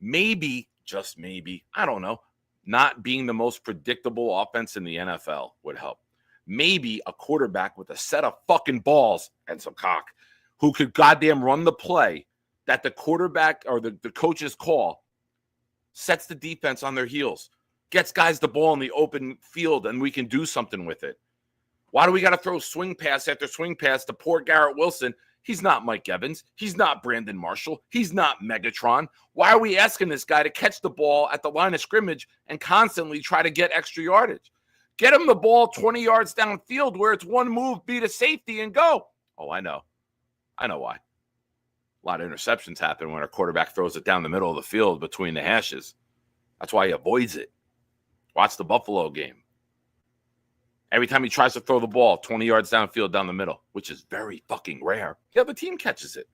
[SPEAKER 1] Maybe, just maybe, I don't know, not being the most predictable offense in the NFL would help. Maybe a quarterback with a set of fucking balls and some cock who could goddamn run the play that the quarterback or the coaches call, sets the defense on their heels, gets guys the ball in the open field, and we can do something with it. Why do we got to throw swing pass after swing pass to poor Garrett Wilson? He's not Mike Evans. He's not Brandon Marshall. He's not Megatron. Why are we asking this guy to catch the ball at the line of scrimmage and constantly try to get extra yardage? Get him the ball 20 yards downfield where it's one move, beat a safety, and go. Oh, I know. I know why. A lot of interceptions happen when our quarterback throws it down the middle of the field between the hashes. That's why he avoids it. Watch the Buffalo game. Every time he tries to throw the ball 20 yards downfield down the middle, which is very fucking rare, the other team catches it.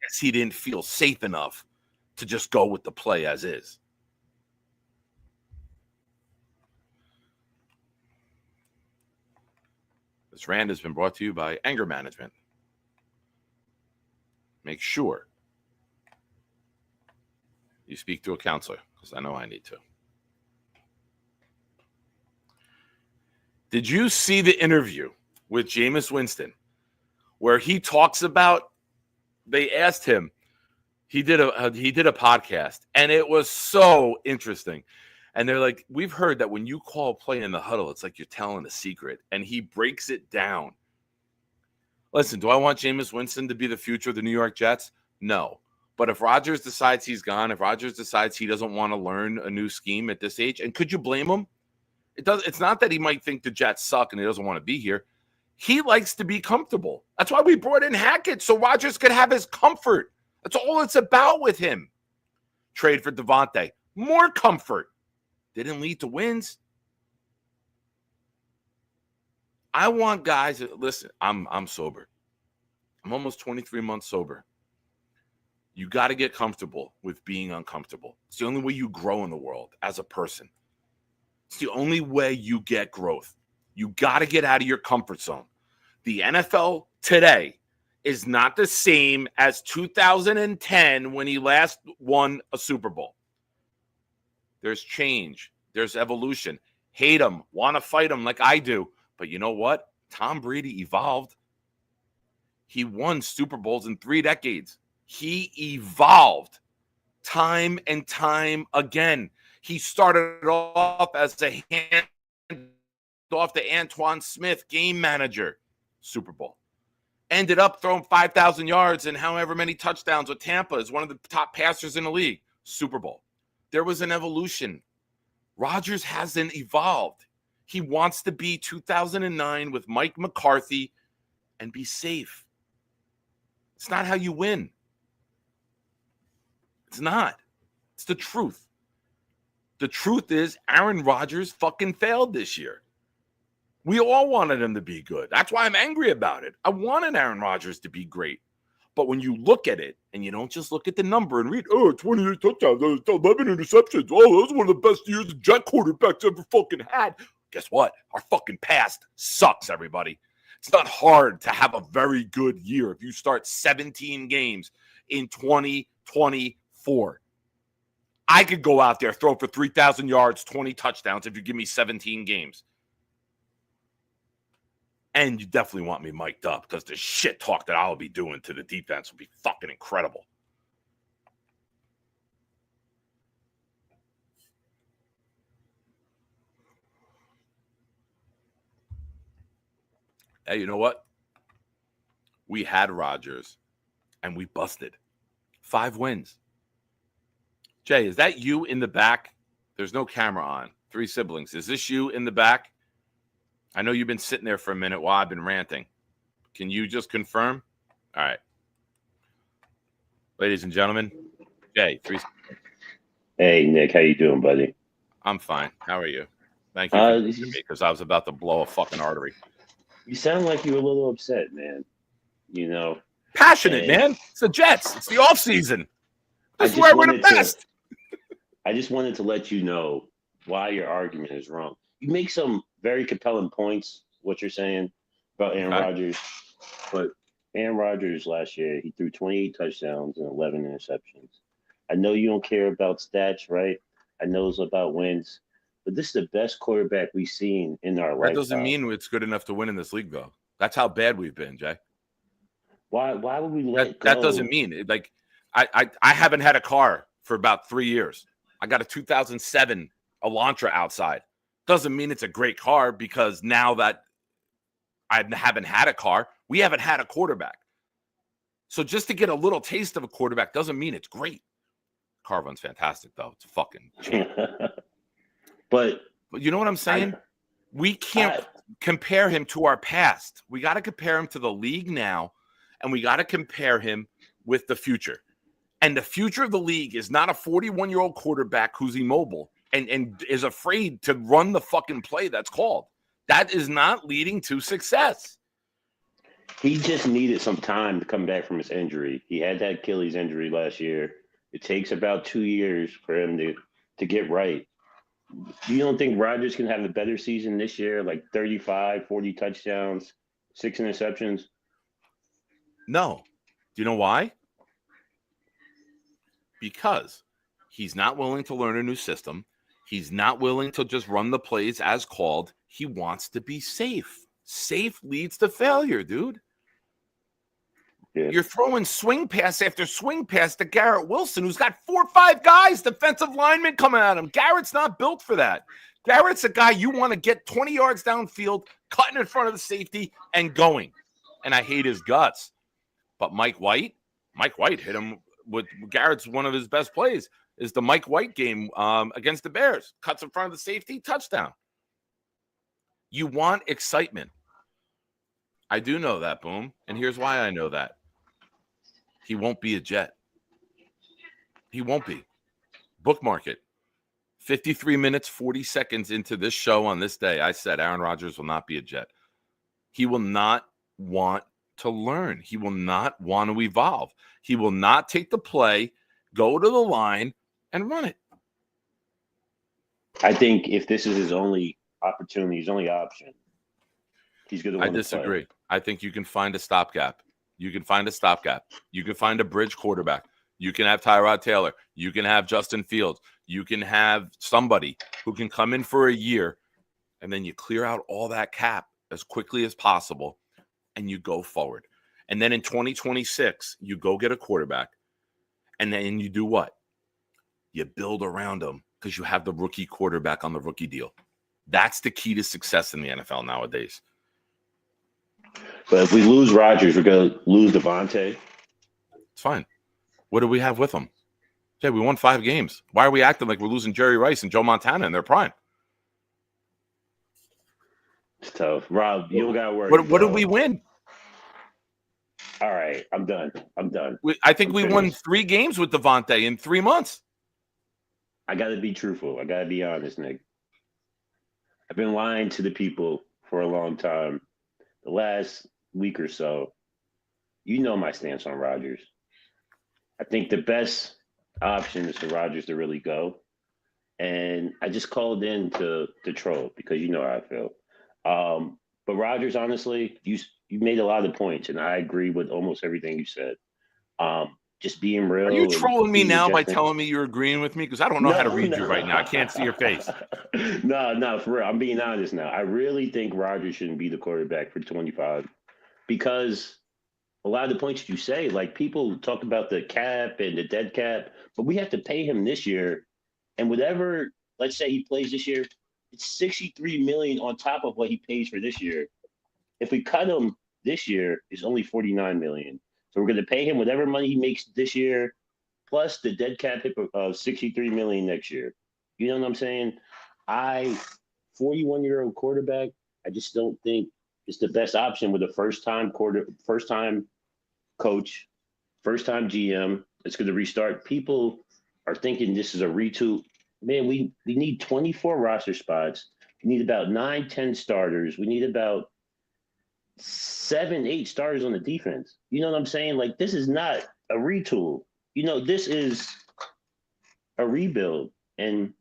[SPEAKER 1] Yes, he didn't feel safe enough to just go with the play as is. This rant has been brought to you by Anger Management. Make sure you speak to a counselor, because I know I need to. Did you see the interview with Jameis Winston where he talks about, they asked him, he did a podcast, and it was so interesting. And they're like, we've heard that when you call a play in the huddle, it's like you're telling a secret. And he breaks it down. Listen, do I want Jameis Winston to be the future of the New York Jets? No. But if Rodgers decides he's gone, if Rodgers decides he doesn't want to learn a new scheme at this age, and could you blame him? It's not that he might think the Jets suck and he doesn't want to be here. He likes to be comfortable. That's why we brought in Hackett, so Rodgers could have his comfort. That's all it's about with him. Trade for Devontae. More comfort. Didn't lead to wins. I want guys, listen, I'm sober. I'm almost 23 months sober. You got to get comfortable with being uncomfortable. It's the only way you grow in the world as a person. It's the only way you get growth. You got to get out of your comfort zone. The NFL today is not the same as 2010 when he last won a Super Bowl. There's change. There's evolution. Hate him. Want to fight him like I do. But you know what? Tom Brady evolved. He won Super Bowls in 3 decades. He evolved time and time again. He started off as a hand-off to Antoine Smith, game manager, Super Bowl. Ended up throwing 5,000 yards and however many touchdowns with Tampa as one of the top passers in the league, Super Bowl. There was an evolution. Rodgers hasn't evolved. He wants to be 2009 with Mike McCarthy and be safe. It's not how you win. It's not. It's the truth. The truth is Aaron Rodgers fucking failed this year. We all wanted him to be good. That's why I'm angry about it. I wanted Aaron Rodgers to be great. But when you look at it, and you don't just look at the number and read, 28 touchdowns, 11 interceptions. Oh, that was one of the best years the Jet quarterbacks ever fucking had. Guess what? Our fucking past sucks, everybody. It's not hard to have a very good year if you start 17 games in 2024. I could go out there, throw for 3,000 yards, 20 touchdowns if you give me 17 games. And you definitely want me mic'd up because the shit talk that I'll be doing to the defense will be fucking incredible. Hey, you know what? We had Rodgers, and we busted. 5 wins. Jay, is that you in the back? There's no camera on. 3 siblings. Is this you in the back? I know you've been sitting there for a minute while I've been ranting. Can you just confirm? All right. Ladies and gentlemen, Jay, 3 siblings.
[SPEAKER 5] Hey, Nick, how you doing, buddy?
[SPEAKER 1] I'm fine. How are you? Thank you for me because I was about to blow a fucking artery.
[SPEAKER 5] You sound like you were a little upset, man. You know.
[SPEAKER 1] Passionate, man. It's the Jets. It's the offseason. This is where we're the best.
[SPEAKER 5] I just wanted to let you know why your argument is wrong. You make some very compelling points, what you're saying about Aaron Rodgers. But Aaron Rodgers last year, he threw 28 touchdowns and 11 interceptions. I know you don't care about stats, right? I know it's about wins. But this is the best quarterback we've seen in our lifetime.
[SPEAKER 1] That doesn't mean it's good enough to win in this league, though. That's how bad we've been, Jay.
[SPEAKER 5] Why would we let go?
[SPEAKER 1] That doesn't mean it. Like I haven't had a car for about 3 years. I got a 2007 Elantra outside. Doesn't mean it's a great car because now that I haven't had a car, we haven't had a quarterback. So just to get a little taste of a quarterback doesn't mean it's great. Car runs fantastic, though. It's fucking cheap.
[SPEAKER 5] But
[SPEAKER 1] you know what I'm saying? We can't compare him to our past. We got to compare him to the league now, and we got to compare him with the future. And the future of the league is not a 41-year-old quarterback who's immobile and is afraid to run the fucking play that's called. That is not leading to success.
[SPEAKER 5] He just needed some time to come back from his injury. He had that Achilles injury last year. It takes about 2 years for him to get right. You don't think Rodgers can have a better season this year, like 35, 40 touchdowns, 6 interceptions?
[SPEAKER 1] No. Do you know why? Because he's not willing to learn a new system. He's not willing to just run the plays as called. He wants to be safe. Safe leads to failure, dude.
[SPEAKER 5] Yeah.
[SPEAKER 1] You're throwing swing pass after swing pass to Garrett Wilson, who's got 4 or 5 guys, defensive linemen coming at him. Garrett's not built for that. Garrett's a guy you want to get 20 yards downfield, cutting in front of the safety, and going. And I hate his guts. But Mike White hit him with Garrett's one of his best plays is the Mike White game against the Bears. Cuts in front of the safety, touchdown. You want excitement. I do know that, Boom. And here's why I know that. He won't be a Jet. He won't be. Bookmark it. 53 minutes, 40 seconds into this show on this day, I said Aaron Rodgers will not be a Jet. He will not want to learn. He will not want to evolve. He will not take the play, go to the line, and run it.
[SPEAKER 5] I think if this is his only opportunity, his only option, he's going to win.
[SPEAKER 1] I disagree. I think you can find a stopgap. You can find a stopgap. You can find a bridge quarterback. You can have Tyrod Taylor. You can have Justin Fields. You can have somebody who can come in for a year, and then you clear out all that cap as quickly as possible, and you go forward. And then in 2026, you go get a quarterback, and then you do what? You build around him because you have the rookie quarterback on the rookie deal. That's the key to success in the NFL nowadays.
[SPEAKER 5] But if we lose Rodgers, we're going to lose Devontae.
[SPEAKER 1] It's fine. What do we have with them? Jay, we won 5 games. Why are we acting like we're losing Jerry Rice and Joe Montana in their prime?
[SPEAKER 5] It's tough. Rob, you don't got to worry.
[SPEAKER 1] What did we win?
[SPEAKER 5] All right, I'm done.
[SPEAKER 1] I think
[SPEAKER 5] I'm
[SPEAKER 1] we
[SPEAKER 5] finished.
[SPEAKER 1] won 3 games with Devontae in 3 months.
[SPEAKER 5] I got to be truthful. I got to be honest, Nick. I've been lying to the people for a long time. The last week or so, you know my stance on Rodgers. I think the best option is for Rodgers to really go. And I just called in to troll because you know how I feel. But Rodgers, honestly, you made a lot of points, and I agree with almost everything you said. Just being real.
[SPEAKER 1] Are you trolling me
[SPEAKER 5] being
[SPEAKER 1] now by
[SPEAKER 5] adjusting.
[SPEAKER 1] telling me you're agreeing with me? Because I don't know how to read you right now. I can't see your face.
[SPEAKER 5] No, for real. I'm being honest now. I really think Rodgers shouldn't be the quarterback for 25 because a lot of the points you say, like people talk about the cap and the dead cap, but we have to pay him this year. And whatever, let's say he plays this year, it's $63 million on top of what he pays for this year. If we cut him this year, it's only $49 million. So we're going to pay him whatever money he makes this year, plus the dead cap hit of $63 million next year. You know what I'm saying? 41-year-old quarterback, I just don't think it's the best option with a first-time coach, first-time GM. It's going to restart. People are thinking this is a retool. Man, we need 24 roster spots. We need about 9, 10 starters. We need about 7, 8 starters on the defense. You know what I'm saying? Like, this is not a retool. You know, this is a rebuild. And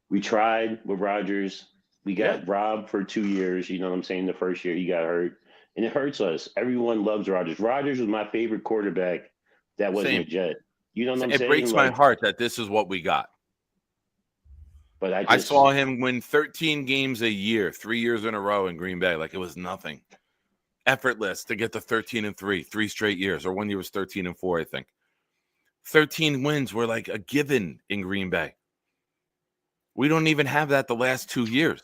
[SPEAKER 5] we tried with Rodgers. We got robbed for 2 years. You know what I'm saying? The first year he got hurt. And it hurts us. Everyone loves Rodgers. Rodgers was my favorite quarterback that wasn't a Jet. You know what I'm saying?
[SPEAKER 1] It breaks my heart that this is what we got.
[SPEAKER 5] But
[SPEAKER 1] I saw him win 13 games a year, 3 years in a row in Green Bay. Like it was nothing. Effortless to get to 13-3, 3 straight years, or 1 year was 13-4, I think. 13 wins were like a given in Green Bay. We don't even have that the last 2 years.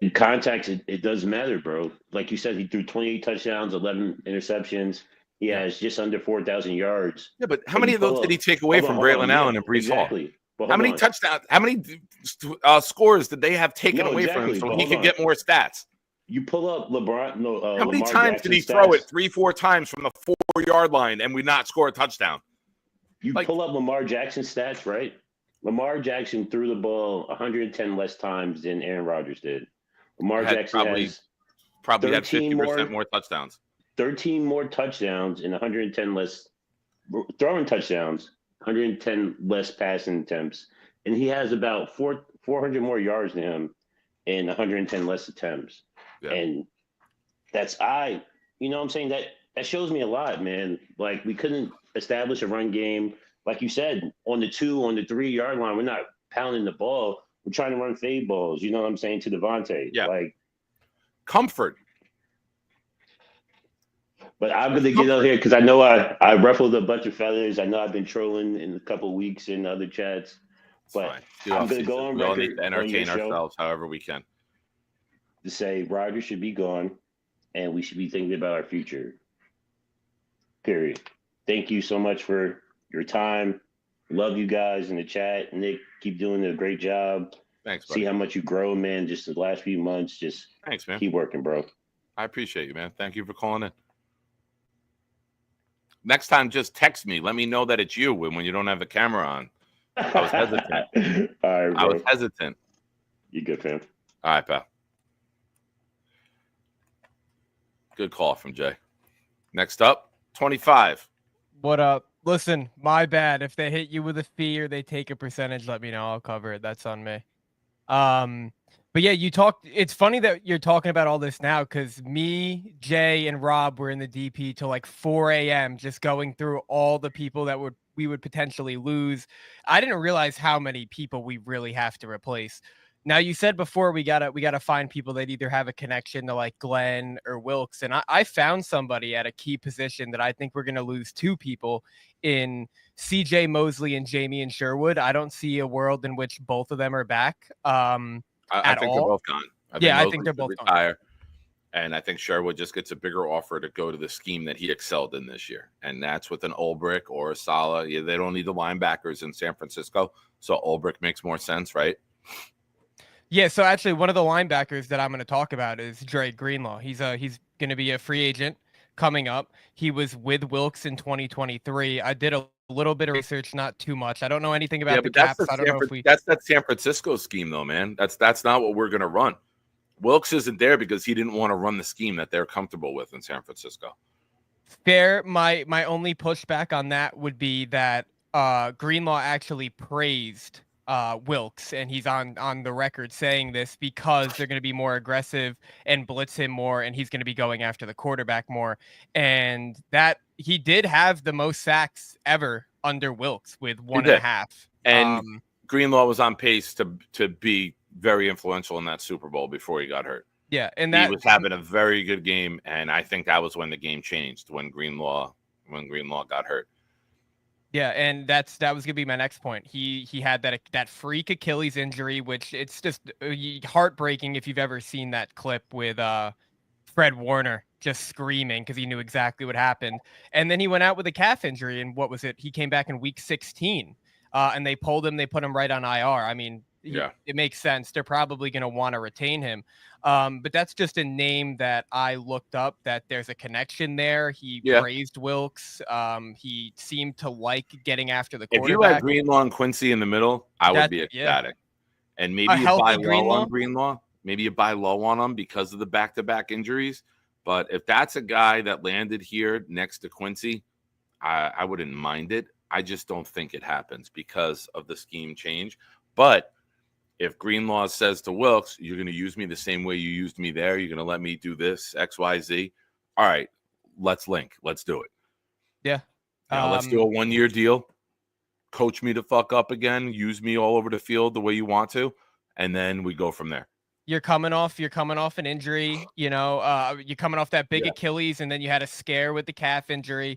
[SPEAKER 5] In context, it does matter, bro. Like you said, he threw 28 touchdowns, 11 interceptions. He has just under 4,000 yards.
[SPEAKER 1] Yeah, but how many of those did he take away from Braylon Allen and Brees Hall? How many touchdowns? How many scores did they have taken away from him so he could get more stats?
[SPEAKER 5] You pull up LeBron.
[SPEAKER 1] How many times did he throw it 3-4 times from the 4-yard line and we not score a touchdown?
[SPEAKER 5] You pull up Lamar Jackson's stats, right? Lamar Jackson threw the ball 110 less times than Aaron Rodgers did. Lamar Jackson
[SPEAKER 1] probably had 50% more touchdowns.
[SPEAKER 5] 13 more touchdowns and 110 less throwing touchdowns, 110 less passing attempts. And he has about 400 more yards than him and 110 less attempts. Yeah. And you know what I'm saying? That shows me a lot, man. Like we couldn't establish a run game. Like you said, on the 2, on the 3-yard line, we're not pounding the ball. We're trying to run fade balls, you know what I'm saying, to Devontae.
[SPEAKER 1] Yeah.
[SPEAKER 5] Like
[SPEAKER 1] comfort.
[SPEAKER 5] But I'm going to get out here because I know I ruffled a bunch of feathers. I know I've been trolling in a couple of weeks in other chats. But I'm going to go on record.
[SPEAKER 1] We all need to entertain ourselves however we can.
[SPEAKER 5] To say Rodgers should be gone and we should be thinking about our future. Period. Thank you so much for your time. Love you guys in the chat. Nick, keep doing a great job.
[SPEAKER 1] Thanks, buddy.
[SPEAKER 5] See how much you grow, man, just the last few months. Just
[SPEAKER 1] thanks, man.
[SPEAKER 5] Keep working, bro.
[SPEAKER 1] I appreciate you, man. Thank you for calling in. Next time, just text me. Let me know that it's you when you don't have the camera on. I was hesitant.
[SPEAKER 5] All right, bro.
[SPEAKER 1] I was hesitant.
[SPEAKER 5] You good, fam?
[SPEAKER 1] All right, pal. Good call from Jay. Next up, 25.
[SPEAKER 6] What up? Listen, my bad. If they hit you with a fee or they take a percentage, let me know. I'll cover it. That's on me. But yeah, it's funny that you're talking about all this now because me, Jay, and Rob were in the DP till like 4 a.m. just going through all the people that we would potentially lose. I didn't realize how many people we really have to replace. Now, you said before we gotta find people that either have a connection to like Glenn or Wilks, and I found somebody at a key position that I think we're gonna lose 2 people in CJ Mosley and Jamie and Sherwood. I don't see a world in which both of them are back.
[SPEAKER 1] I think they're both gone.
[SPEAKER 6] I think they're both
[SPEAKER 1] retire, and I think Sherwood just gets a bigger offer to go to the scheme that he excelled in this year, and that's with an Ulbrich or a Saleh. Yeah, they don't need the linebackers in San Francisco, so Ulbrich makes more sense, right?
[SPEAKER 6] Yeah, so actually one of the linebackers that I'm going to talk about is Dre Greenlaw. He's going to be a free agent coming up. He was with Wilks in 2023. I did a little bit of research, not too much. I don't know anything
[SPEAKER 1] Yeah,
[SPEAKER 6] about the
[SPEAKER 1] but that's
[SPEAKER 6] caps. I don't know if we
[SPEAKER 1] that's that San Francisco scheme though, man. That's not what we're gonna run. Wilks isn't there because he didn't want to run the scheme that they're comfortable with in San Francisco.
[SPEAKER 6] fair. My only pushback on that would be that Greenlaw actually praised Wilks, and he's on the record saying this because they're going to be more aggressive and blitz him more, and he's going to be going after the quarterback more. And that he did have the most sacks ever under Wilks with 1.5.
[SPEAKER 1] And Greenlaw was on pace to be very influential in that Super Bowl before he got hurt.
[SPEAKER 6] Yeah, and
[SPEAKER 1] he was having a very good game, and I think that was when the game changed, when Greenlaw got hurt.
[SPEAKER 6] Yeah, and that was gonna be my next point. He had that freak Achilles injury, which it's just heartbreaking if you've ever seen that clip with Fred Warner just screaming because he knew exactly what happened. And then he went out with a calf injury, and what was it? He came back in week 16, and they pulled him. They put him right on IR. I mean, it makes sense. They're probably going to want to retain him. But that's just a name that I looked up, that there's a connection there. He praised Wilks. He seemed to like getting after the quarterback.
[SPEAKER 1] If you had Greenlaw and Quincy in the middle, I would be ecstatic. Yeah. And maybe you buy low on Greenlaw. Maybe you buy low on him because of the back-to-back injuries. But if that's a guy that landed here next to Quincy, I wouldn't mind it. I just don't think it happens because of the scheme change. But if Greenlaw says to Wilks, you're going to use me the same way you used me there, you're going to let me do this, X, Y, Z. All right, let's link. Let's do it.
[SPEAKER 6] Yeah.
[SPEAKER 1] Let's do a 1-year deal. Coach me to fuck up again. Use me all over the field the way you want to. And then we go from there.
[SPEAKER 6] You're coming off an injury, you're coming off that big Achilles, and then you had a scare with the calf injury.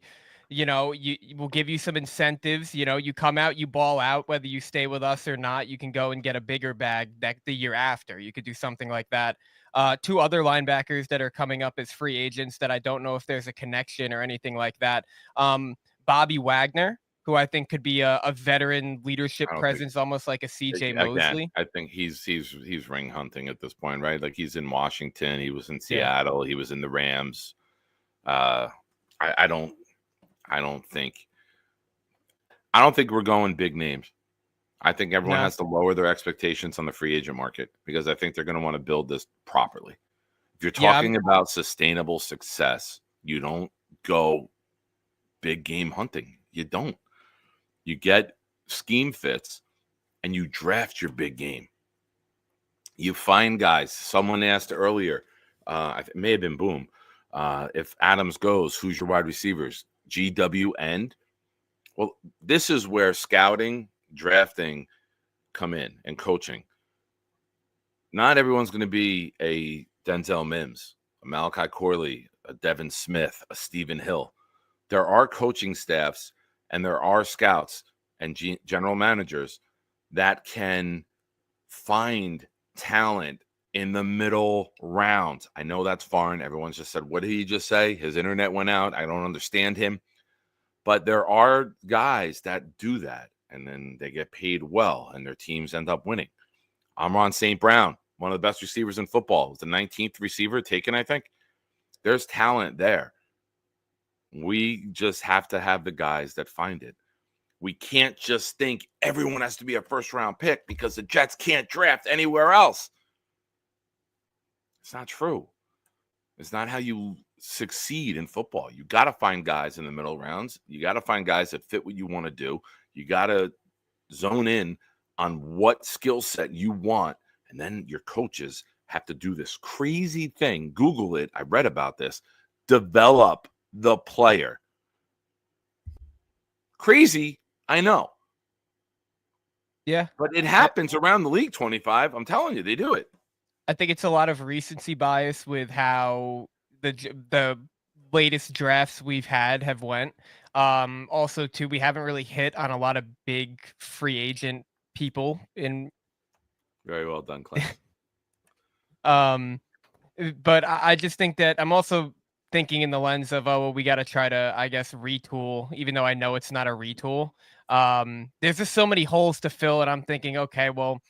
[SPEAKER 6] We'll give you some incentives. You come out, you ball out, whether you stay with us or not, you can go and get a bigger bag the year after. You could do something like that. 2 other linebackers that are coming up as free agents that I don't know if there's a connection or anything like that. Bobby Wagner, who I think could be a veteran leadership presence, almost like a CJ Mosley.
[SPEAKER 1] I think he's ring hunting at this point, right? Like he's in Washington, he was in Seattle, he was in the Rams. I don't think we're going big names. I think everyone has to lower their expectations on the free agent market because I think they're going to want to build this properly. If you're talking about sustainable success, you don't go big game hunting. You don't. You get scheme fits and you draft your big game. You find guys. Someone asked earlier, it may have been Boom, if Adams goes, who's your wide receivers? GWN. Well, this is where scouting, drafting come in, and coaching. Not everyone's going to be a Denzel Mims, a Malachi Corley, a Devin Smith, a Stephen Hill. There are coaching staffs and there are scouts and general managers that can find talent in the middle rounds. I know that's foreign. Everyone's just said, what did he just say? His internet went out. I don't understand him. But there are guys that do that, and then they get paid well, and their teams end up winning. Amon St. Brown, one of the best receivers in football, was the 19th receiver taken, I think. There's talent there. We just have to have the guys that find it. We can't just think everyone has to be a first-round pick because the Jets can't draft anywhere else. It's not true. It's not how you succeed in football. You got to find guys in the middle rounds. You got to find guys that fit what you want to do. You got to zone in on what skill set you want. And then your coaches have to do this crazy thing. Google it. I read about this. Develop the player. Crazy, I know.
[SPEAKER 6] Yeah.
[SPEAKER 1] But it happens around the league, 25. I'm telling you, they do it.
[SPEAKER 6] I think it's a lot of recency bias with how the latest drafts we've had have went. Also, too, we haven't really hit on a lot of big free agent people in.
[SPEAKER 1] Very well done, Clay.
[SPEAKER 6] But I just think that I'm also thinking in the lens of, we got to try to, I guess, retool, even though I know it's not a retool. There's just so many holes to fill, and I'm thinking, okay, well,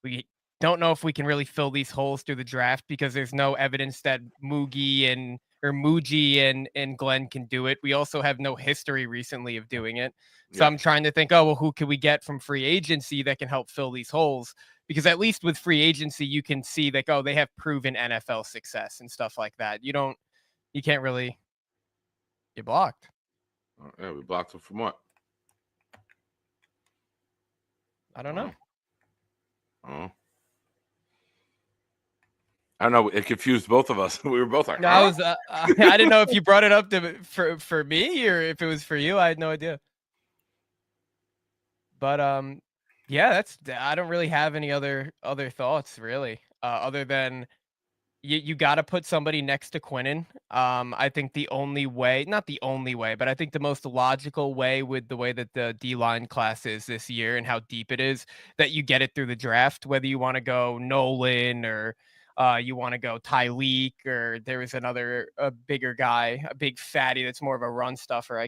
[SPEAKER 6] we don't know if we can really fill these holes through the draft because there's no evidence that Muji and Glenn can do it. We also have no history recently of doing it. So I'm trying to think, oh, well, who can we get from free agency that can help fill these holes? Because at least with free agency, you can see that, oh, they have proven NFL success and stuff like that. You can't really get blocked.
[SPEAKER 1] Yeah, we blocked him from what?
[SPEAKER 6] I don't know.
[SPEAKER 1] Oh. I don't know. It confused both of us. We were both like,
[SPEAKER 6] No, I didn't know if you brought it up for me or if it was for you. I had no idea. But yeah, I don't really have any other thoughts really, other than you got to put somebody next to Quinnen. I think the only way, not the only way, but I think the most logical way with the way that the D-line class is this year and how deep it is, that you get it through the draft, whether you want to go Nolan or you want to go Tyleek, or there was a bigger guy, a big fatty that's more of a run stuffer.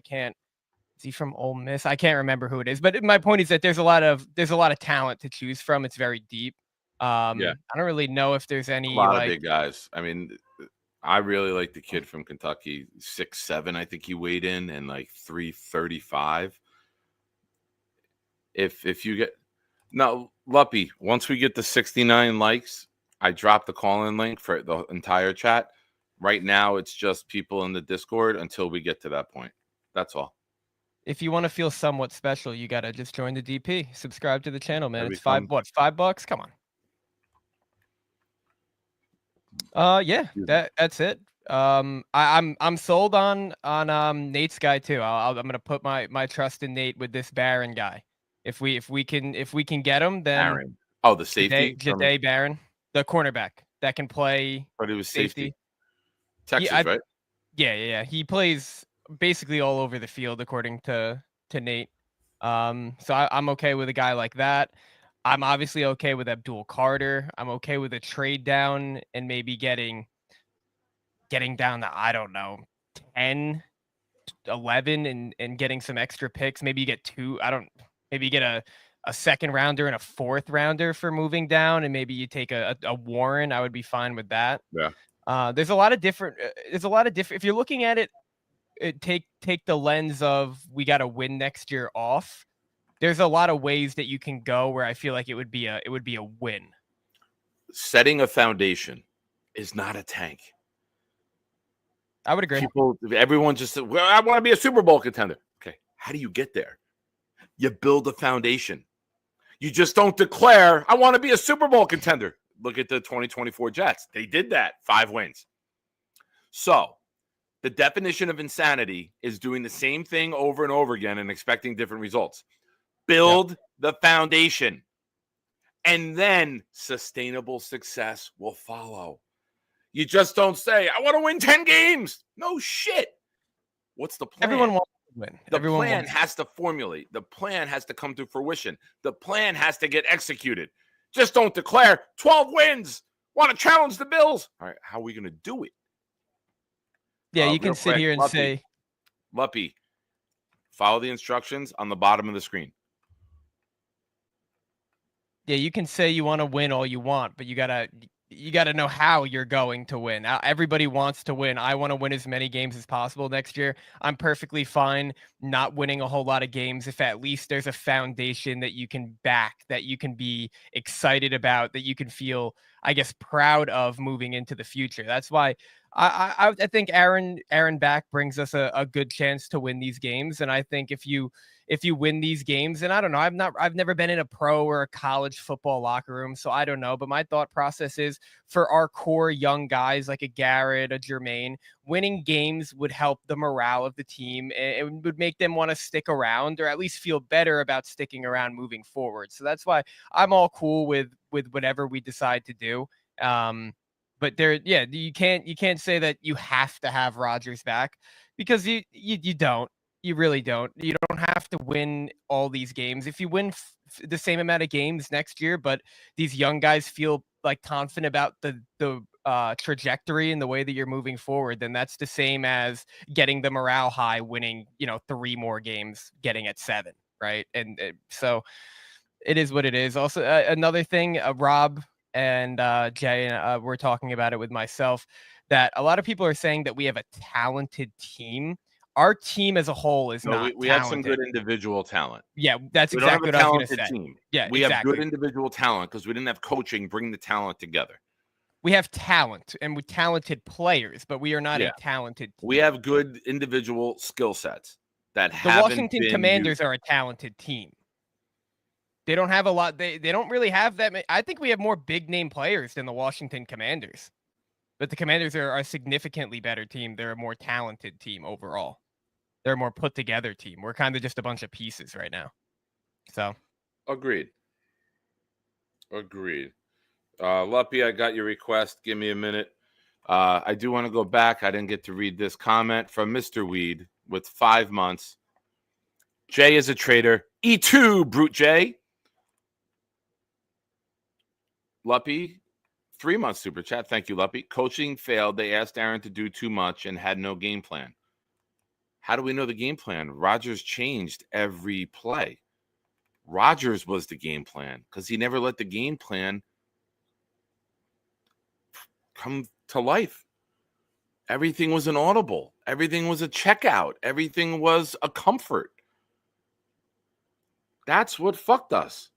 [SPEAKER 6] Is he from Ole Miss? I can't remember who it is, but my point is that there's a lot of talent to choose from. It's very deep. I don't really know if there's any
[SPEAKER 1] a lot of big guys. I mean, I really like the kid from Kentucky, 6'7", I think he weighed in, and like 335. If you get now, Luppy, once we get the 69 likes, I drop the call-in link for the entire chat. Right now, it's just people in the Discord until we get to that point. That's all.
[SPEAKER 6] If you want to feel somewhat special, you gotta just join the DP. Subscribe to the channel, man. It's $5? Come on. Yeah, that's it. I'm sold on Nate's guy too. I'm gonna put my trust in Nate with this Barron guy. If we can get him, then
[SPEAKER 1] Barron. Oh, the safety,
[SPEAKER 6] Jahdae Barron, the cornerback that can play.
[SPEAKER 1] But it was safety. Texas, right?
[SPEAKER 6] Yeah. He plays basically all over the field, according to Nate. So I'm okay with a guy like that. I'm obviously okay with Abdul Carter. I'm okay with a trade down and maybe getting down to, I don't know, 10, 11 and getting some extra picks. Maybe you get maybe you get a second rounder and a fourth rounder for moving down, and maybe you take a Warren. I would be fine with that.
[SPEAKER 1] Yeah.
[SPEAKER 6] There's a lot of different, if you're looking at it, take the lens of we got to win next year off. There's a lot of ways that you can go where I feel like it would be a win.
[SPEAKER 1] Setting a foundation is not a tank.
[SPEAKER 6] I would agree.
[SPEAKER 1] Everyone just said, well, I want to be a Super Bowl contender. Okay. How do you get there? You build a foundation. You just don't declare, I want to be a Super Bowl contender. Look at the 2024 Jets. They did that. 5 wins. So the definition of insanity is doing the same thing over and over again and expecting different results. Build the foundation, and then sustainable success will follow. You just don't say, I want to win 10 games. No shit. What's the plan?
[SPEAKER 6] Everyone wants to win.
[SPEAKER 1] The plan has to formulate. The plan has to come to fruition. The plan has to get executed. Just don't declare 12 wins. Want to challenge the Bills. All right, how are we going to do it?
[SPEAKER 6] Yeah, you can sit here and say.
[SPEAKER 1] Luppy, follow the instructions on the bottom of the screen.
[SPEAKER 6] Yeah, you can say you want to win all you want, but you gotta know how you're going to win. Everybody wants to win. I want to win as many games as possible next year. I'm perfectly fine not winning a whole lot of games if at least there's a foundation that you can back, that you can be excited about, that you can feel, I guess, proud of moving into the future. That's why I think Aaron back brings us a good chance to win these games. And I think if you win these games, and I don't know, I've never been in a pro or a college football locker room, so I don't know. But my thought process is for our core young guys like a Garrett, a Jermaine, winning games would help the morale of the team. It would make them want to stick around, or at least feel better about sticking around moving forward. So that's why I'm all cool with whatever we decide to do. But you can't say that you have to have Rodgers back, because you don't. You really don't. You don't have to win all these games. If you win the same amount of games next year, but these young guys feel like confident about the trajectory and the way that you're moving forward, then that's the same as getting the morale high, winning 3 more games, getting at 7, right? And so it is what it is. Also, another thing, Rob and Jay we're talking about it with myself, that a lot of people are saying that we have a talented team. Our team as a whole is
[SPEAKER 1] No,
[SPEAKER 6] not
[SPEAKER 1] we have some
[SPEAKER 6] talented.
[SPEAKER 1] good individual talent.
[SPEAKER 6] Yeah, that's
[SPEAKER 1] We don't have
[SPEAKER 6] exactly
[SPEAKER 1] a
[SPEAKER 6] what I was going to
[SPEAKER 1] talented
[SPEAKER 6] say.
[SPEAKER 1] team.
[SPEAKER 6] Yeah,
[SPEAKER 1] We have good
[SPEAKER 6] exactly.
[SPEAKER 1] individual talent because we didn't have coaching bring the talent together.
[SPEAKER 6] We have talent and with talented players, but we are not
[SPEAKER 1] Yeah.
[SPEAKER 6] a talented team.
[SPEAKER 1] We have good individual skill sets that
[SPEAKER 6] The
[SPEAKER 1] haven't
[SPEAKER 6] Washington
[SPEAKER 1] been
[SPEAKER 6] Commanders
[SPEAKER 1] used.
[SPEAKER 6] are a talented team. They don't have a lot. They don't really have that many. I think we have more big name players than the Washington Commanders. But the Commanders are a significantly better team. They're a more talented team overall. They're a more put together team. We're kind of just a bunch of pieces right now. So
[SPEAKER 1] Agreed. Luppy, I got your request. Give me a minute. I do want to go back. I didn't get to read this comment from Mr. Weed with 5 months. Jay is a traitor. E2, Brute Jay. Luppy, 3 months super chat. Thank you, Luppy. Coaching failed. They asked Aaron to do too much and had no game plan. How do we know the game plan? Rodgers changed every play. Rodgers was the game plan because he never let the game plan come to life. Everything was an audible. Everything was a checkout. Everything was a comfort. That's what fucked us.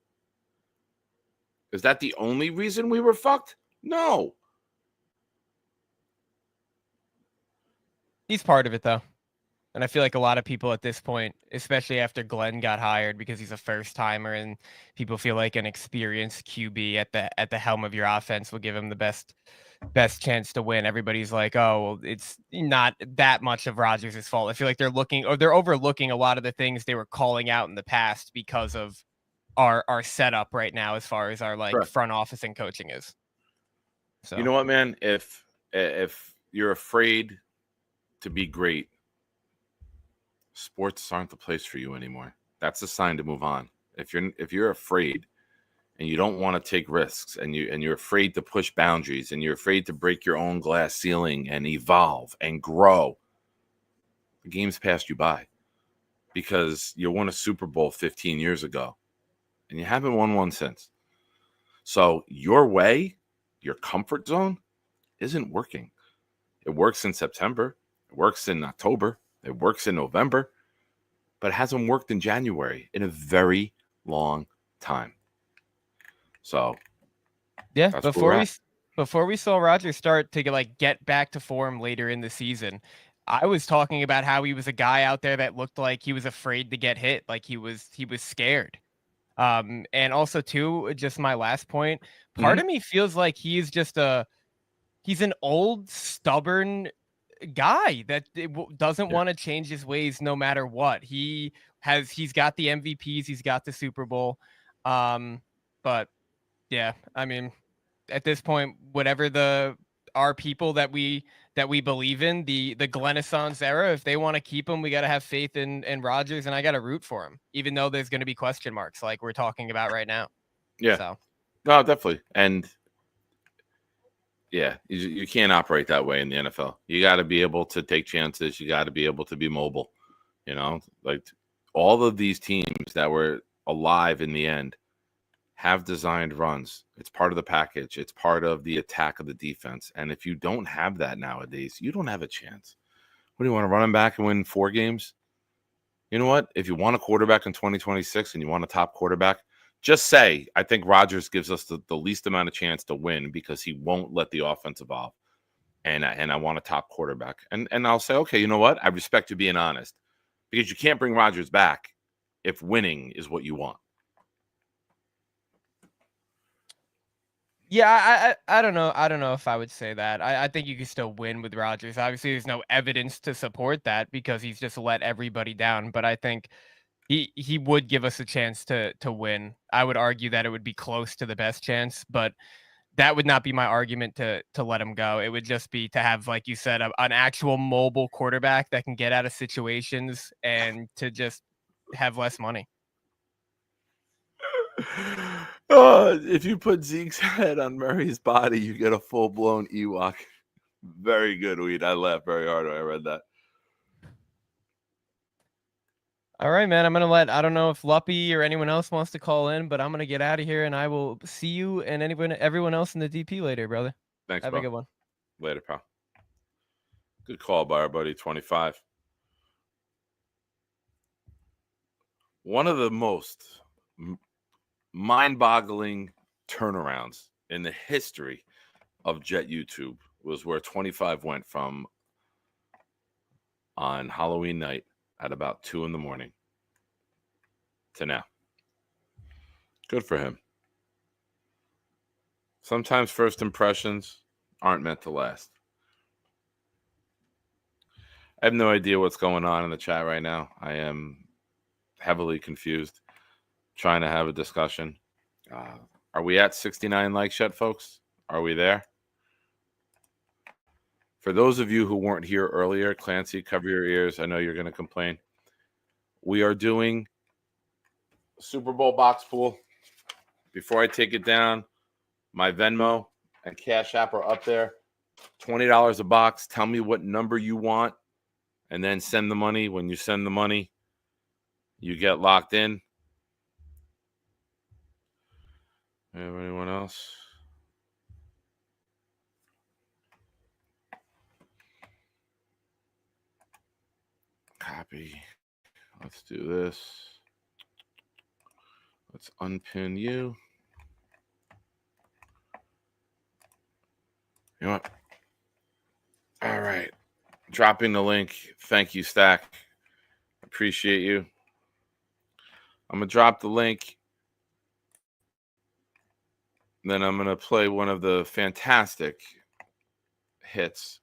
[SPEAKER 1] Is that the only reason we were fucked? No.
[SPEAKER 6] he's part of it, though. And I feel like a lot of people at this point, especially after Glenn got hired because he's a first timer, and people feel like an experienced QB at the helm of your offense will give him the best chance to win. Everybody's like, oh, well, it's not that much of Rodgers' fault. I feel like they're overlooking a lot of the things they were calling out in the past because of our setup right now as far as our
[SPEAKER 1] Correct.
[SPEAKER 6] front office and coaching is. So
[SPEAKER 1] You know what, man? If you're afraid to be great, sports aren't the place for you anymore. That's a sign to move on. If you're afraid and you don't want to take risks and you're afraid to push boundaries and you're afraid to break your own glass ceiling and evolve and grow, the game's passed you by because you won a Super Bowl 15 years ago and you haven't won one since. So your way, your comfort zone isn't working. It works in September. It works in October. It works in November. But it hasn't worked in January in a very long time. So,
[SPEAKER 6] yeah,
[SPEAKER 1] that's where
[SPEAKER 6] before we saw Rodgers start to get back to form later in the season, I was talking about how he was a guy out there that looked like he was afraid to get hit, like he was scared. And also too, just my last point, part of me feels like he's an old stubborn guy that doesn't want to change his ways no matter what. He's got the MVPs, he's got the Super Bowl. But yeah, I mean, at this point, whatever our people that we believe in, the Glennaissance era, if they want to keep him, we got to have faith in Rodgers, and I got to root for him, even though there's going to be question marks like we're talking about right now.
[SPEAKER 1] Yeah.
[SPEAKER 6] So.
[SPEAKER 1] No, definitely. And yeah, you can't operate that way in the NFL. You got to be able to take chances. You got to be able to be mobile. You know, like all of these teams that were alive in the end have designed runs. It's part of the package. It's part of the attack of the defense. And if you don't have that nowadays, you don't have a chance. What do you want to run them back and win 4 games? You know what? If you want a quarterback in 2026 and you want a top quarterback, just say, I think Rodgers gives us the least amount of chance to win because he won't let the offense evolve. And I want a top quarterback. And I'll say, okay, you know what? I respect you being honest because you can't bring Rodgers back if winning is what you want.
[SPEAKER 6] Yeah, I don't know. I don't know if I would say that. I think you can still win with Rodgers. Obviously, there's no evidence to support that because he's just let everybody down. But I think he would give us a chance to win. I would argue that it would be close to the best chance, but that would not be my argument to let him go. It would just be to have, like you said, an actual mobile quarterback that can get out of situations and to just have less money.
[SPEAKER 1] If you put Zeke's head on Murray's body, you get a full-blown Ewok. Very good, Weed. I laughed very hard when I read that.
[SPEAKER 6] All right, man. I don't know if Luppy or anyone else wants to call in, but I'm going to get out of here and I will see you and everyone else in the DP later, brother.
[SPEAKER 1] Thanks,
[SPEAKER 6] Have
[SPEAKER 1] bro.
[SPEAKER 6] a good one.
[SPEAKER 1] Later, pal. Good call by our buddy 25. One of the most mind-boggling turnarounds in the history of Jet YouTube was where 25 went from on Halloween night at about 2 a.m. to now. Good for him. Sometimes first impressions aren't meant to last. I have no idea what's going on in the chat right now. I am heavily confused, trying to have a discussion. Are we at 69 likes yet, folks? Are we there? For those of you who weren't here earlier, Clancy, cover your ears. I know you're going to complain. We are doing Super Bowl box pool. Before I take it down, my Venmo and Cash App are up there. $20 a box. Tell me what number you want, and then send the money. When you send the money, you get locked in. Anyone else? Copy. Let's do this. Let's unpin you. You know what? All right. Dropping the link. Thank you, Stack. Appreciate you. I'm going to drop the link. Then I'm going to play one of the fantastic hits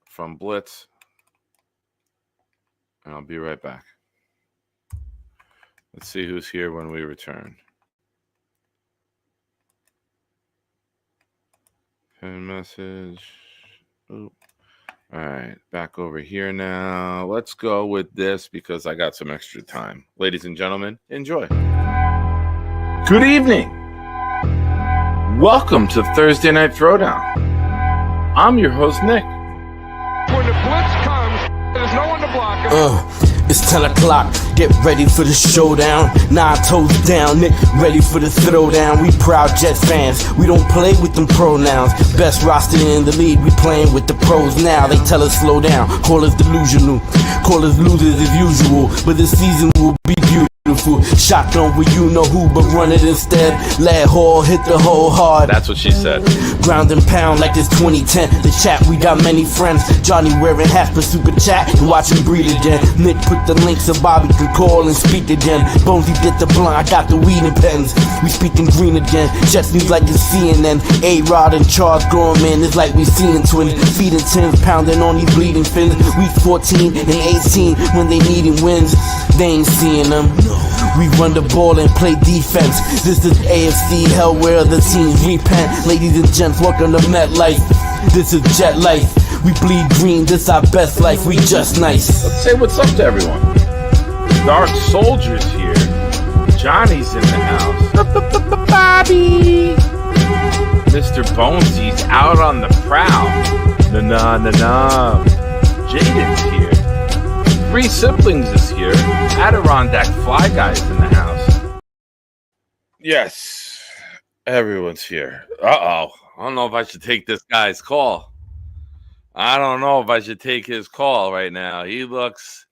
[SPEAKER 1] from Blitz. And I'll be right back. Let's see who's here when we return. Pin message. Oop. All right, back over here now. Let's go with this because I got some extra time. Ladies and gentlemen, enjoy. Good evening. Welcome to Thursday Night Throwdown. I'm your host, Nick.
[SPEAKER 4] When the blitz comes, there's no one to block him.
[SPEAKER 3] It's 10 o'clock, get ready for the showdown. 9 toes down, Nick, ready for the throwdown. We proud Jets fans, we don't play with them pronouns. Best roster in the league, we playing with the pros now. They tell us slow down, call us delusional, call us losers as usual. But this season will be beautiful. Shotgun with you know who, but run it instead. Lad Hall hit the hole hard.
[SPEAKER 1] That's what she said.
[SPEAKER 3] Ground and pound like it's 2010. The chat, we got many friends. Johnny wearing hats for super chat and watch him breathe again. Nick put the link so Bobby can call and speak again. Bonesy did the blunt, I got the weed and pens. We speaking green again. Jets news like it's CNN. A-Rod and Charles Gorman, it's like we seeing twins. Feeding tins, pounding on these bleeding fins. Week 14 and 18 when they needing wins. They ain't seeing them. We run the ball and play defense. This is AFC hell where the teams repent. Ladies and gents, welcome to MetLife. This is Jet Life. We bleed green, this our best life. We just nice.
[SPEAKER 1] Let's say what's up to everyone. Dark Soldier's here. Johnny's in the house. Bobby. Mr. Bonesy's out on the prowl. Na-na-na-na. Jaden's here. 3 Siblings is here. Adirondack Fly Guy's in the house. Yes, everyone's here. Uh-oh. I don't know if I should take this guy's call. I don't know if I should take his call right now. He looks,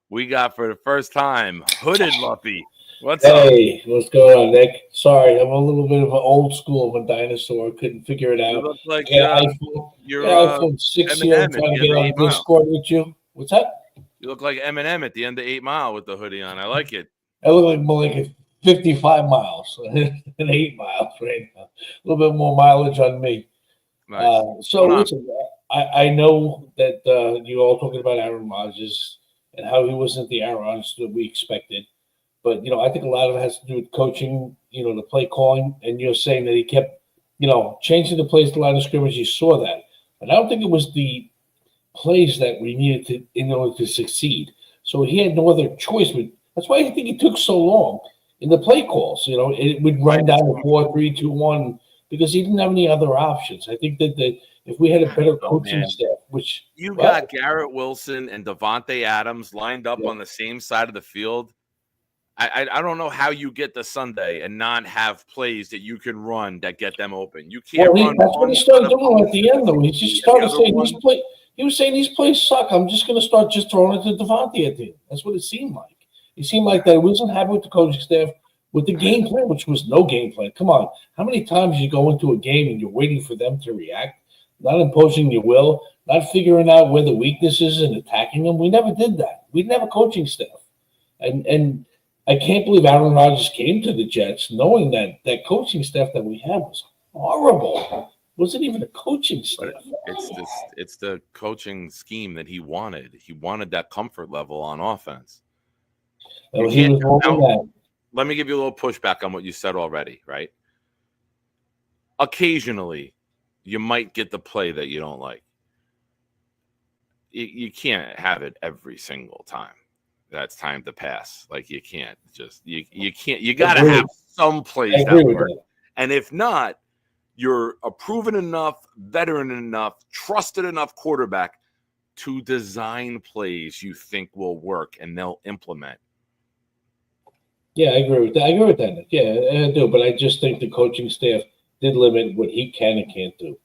[SPEAKER 1] we got for the first time, Hooded Luppy. What's up?
[SPEAKER 7] Hey, what's going on, Nick? Sorry, I'm a little bit of an old school of a dinosaur. Couldn't figure it out.
[SPEAKER 1] You look like
[SPEAKER 7] you're iPhone 6 here. I'm trying to get on Discord with you. What's that?
[SPEAKER 1] You look like Eminem at the end of 8 Mile with the hoodie on. I like it.
[SPEAKER 7] I look like more like 55 miles than 8 miles right now. A little bit more mileage on me.
[SPEAKER 1] Nice.
[SPEAKER 7] So listen, I know that you're all talking about Aaron Rodgers and how he wasn't the Aaron Rodgers that we expected. But, I think a lot of it has to do with coaching, the play calling. And you're saying that he kept, changing the plays, the line of scrimmage. You saw that. But I don't think it was the plays that we needed to in order to succeed. So he had no other choice. But that's why I think it took so long in the play calls. It would run down to 4-3-2-1 because he didn't have any other options. I think that if we had a better coaching staff, which
[SPEAKER 1] you got Garrett Wilson and Devontae Adams lined up on the same side of the field. I don't know how you get to Sunday and not have plays that you can run that get them open. You can't run.
[SPEAKER 7] That's what he started doing at the end, though. He just started saying he was saying these plays suck. I'm just going to start just throwing it to Devontae at the end. That's what it seemed like. It seemed like that he wasn't happy with the coaching staff, with the game plan, which was no game plan. Come on. How many times you go into a game and you're waiting for them to react, not imposing your will, not figuring out where the weakness is and attacking them? We never did that. We didn't have a coaching staff. And I can't believe Aaron Rodgers came to the Jets knowing that that coaching staff that we had was horrible. It wasn't even a coaching staff.
[SPEAKER 1] It's the coaching scheme that he wanted. He wanted that comfort level on offense. Let me give you a little pushback on what you said already, right? Occasionally, you might get the play that you don't like. You can't have it every single time. That's time to pass. Like you can't just you can't. You got to have some plays that work. And if not, you're a proven enough, veteran enough, trusted enough quarterback to design plays you think will work and they'll implement.
[SPEAKER 7] Yeah, I agree with that. Nick. Yeah, I do. But I just think the coaching staff did limit what he can and can't do.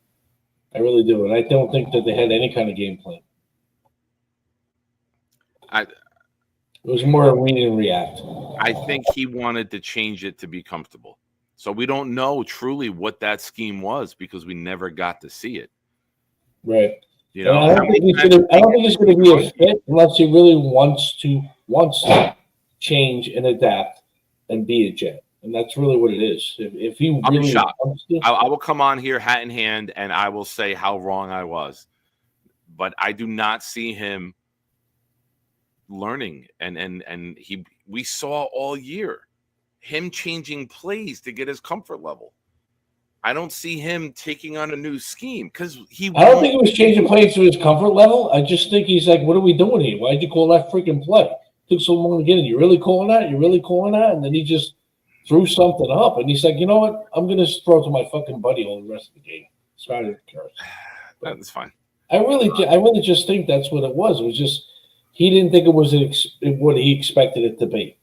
[SPEAKER 7] I really do. And I don't think that they had any kind of game plan. It was more a read and react.
[SPEAKER 1] I think he wanted to change it to be comfortable. So we don't know truly what that scheme was because we never got to see it.
[SPEAKER 7] Right.
[SPEAKER 1] You know,
[SPEAKER 7] I don't think it's going to be a fit unless he really wants to change and adapt and be a Jet. And that's really what it is. If he
[SPEAKER 1] I'll
[SPEAKER 7] really
[SPEAKER 1] be shocked.
[SPEAKER 7] wants to,
[SPEAKER 1] I will come on here hat in hand and I will say how wrong I was. But I do not see him learning and we saw all year him changing plays to get his comfort level. I don't see him taking on a new scheme because I
[SPEAKER 7] don't think he was changing plays to his comfort level. I just think he's like, what are we doing here? Why'd you call that freaking play? Took so long to get it. You really calling that? You really calling that? And then he just threw something up and he's like, you know what? I'm gonna throw it to my fucking buddy all the rest of the game. Started to curse.
[SPEAKER 1] That's fine.
[SPEAKER 7] I really just think that's what it was. It was just he didn't think it was what he expected it to be,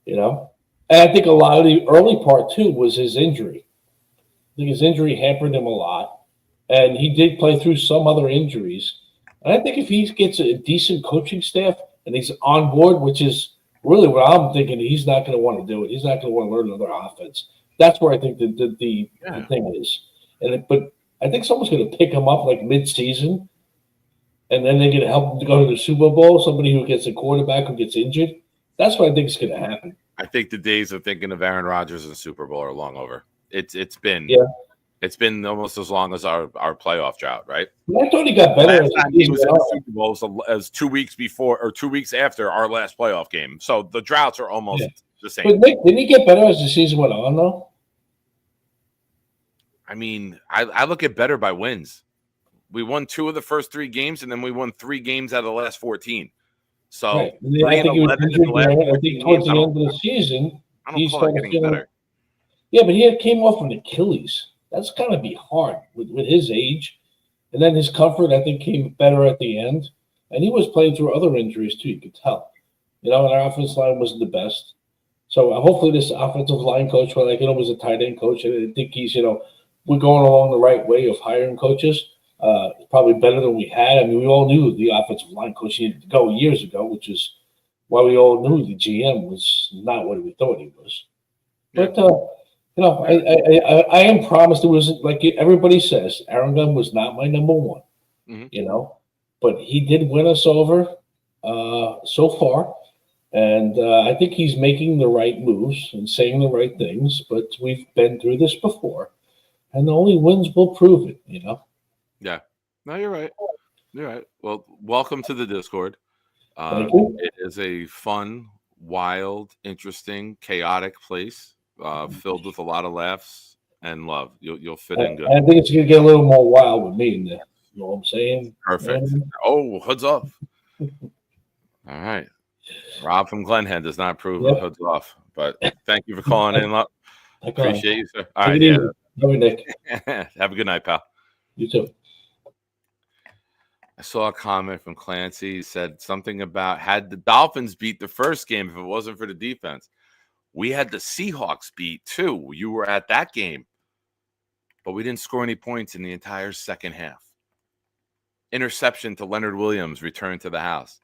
[SPEAKER 7] you know? And I think a lot of the early part, too, was his injury. I think his injury hampered him a lot, and he did play through some other injuries. And I think if he gets a decent coaching staff and he's on board, which is really what I'm thinking, he's not going to want to do it. He's not going to want to learn another offense. That's where I think the thing is. But I think someone's going to pick him up like mid-season, and then they're going to help him to go to the Super Bowl, somebody who gets a quarterback who gets injured. That's what I think is going to happen.
[SPEAKER 1] I think the days of thinking of Aaron Rodgers in the Super Bowl are long over. It's been almost as long as our playoff drought, right?
[SPEAKER 7] I thought he got better.
[SPEAKER 1] Last time he was in the Super Bowl as 2 weeks before or 2 weeks after our last playoff game. So the droughts are almost the same.
[SPEAKER 7] But Nick, didn't he get better as the season went on, though?
[SPEAKER 1] I mean, I look at better by wins. We won 2 of the first 3 games, and then we won 3 games out of the last 14. So
[SPEAKER 7] I think he was injured. I think towards the end of the season, he started getting better. Yeah, but he came off an Achilles. That's got to be hard with his age. And then his comfort, I think, came better at the end. And he was playing through other injuries, too. You could tell. You know, and our offensive line wasn't the best. So hopefully this offensive line coach, well, like, you know, was a tight end coach. I think he's, you know, we're going along the right way of hiring coaches. Probably better than we had. I mean, we all knew the offensive line coach needed to go years ago, which is why we all knew the GM was not what we thought he was. But, you know, I am promised it was, like everybody says, Aaron Gunn was not my number one, you know, but he did win us over so far. And I think he's making the right moves and saying the right things, but we've been through this before. And the only wins will prove it, you know?
[SPEAKER 1] Yeah. No, you're right. You're right. Well, welcome to the Discord.
[SPEAKER 7] Thank you.
[SPEAKER 1] It is a fun, wild, interesting, chaotic place filled with a lot of laughs and love. You'll fit in good.
[SPEAKER 7] I think it's going to get a little more wild with me in there. You know what I'm saying?
[SPEAKER 1] Perfect. Oh, hoods off. All right. Rob from Glenhead does not approve of hoods off, but thank you for calling in. Appreciate you, sir. All right.
[SPEAKER 7] Nick.
[SPEAKER 1] Have a good night, pal.
[SPEAKER 7] You too.
[SPEAKER 1] I saw a comment from Clancy. He said something about had the Dolphins beat the first game if it wasn't for the defense. We had the Seahawks beat too. You were at that game, but we didn't score any points in the entire second half. Interception to Leonard Williams, return to the house.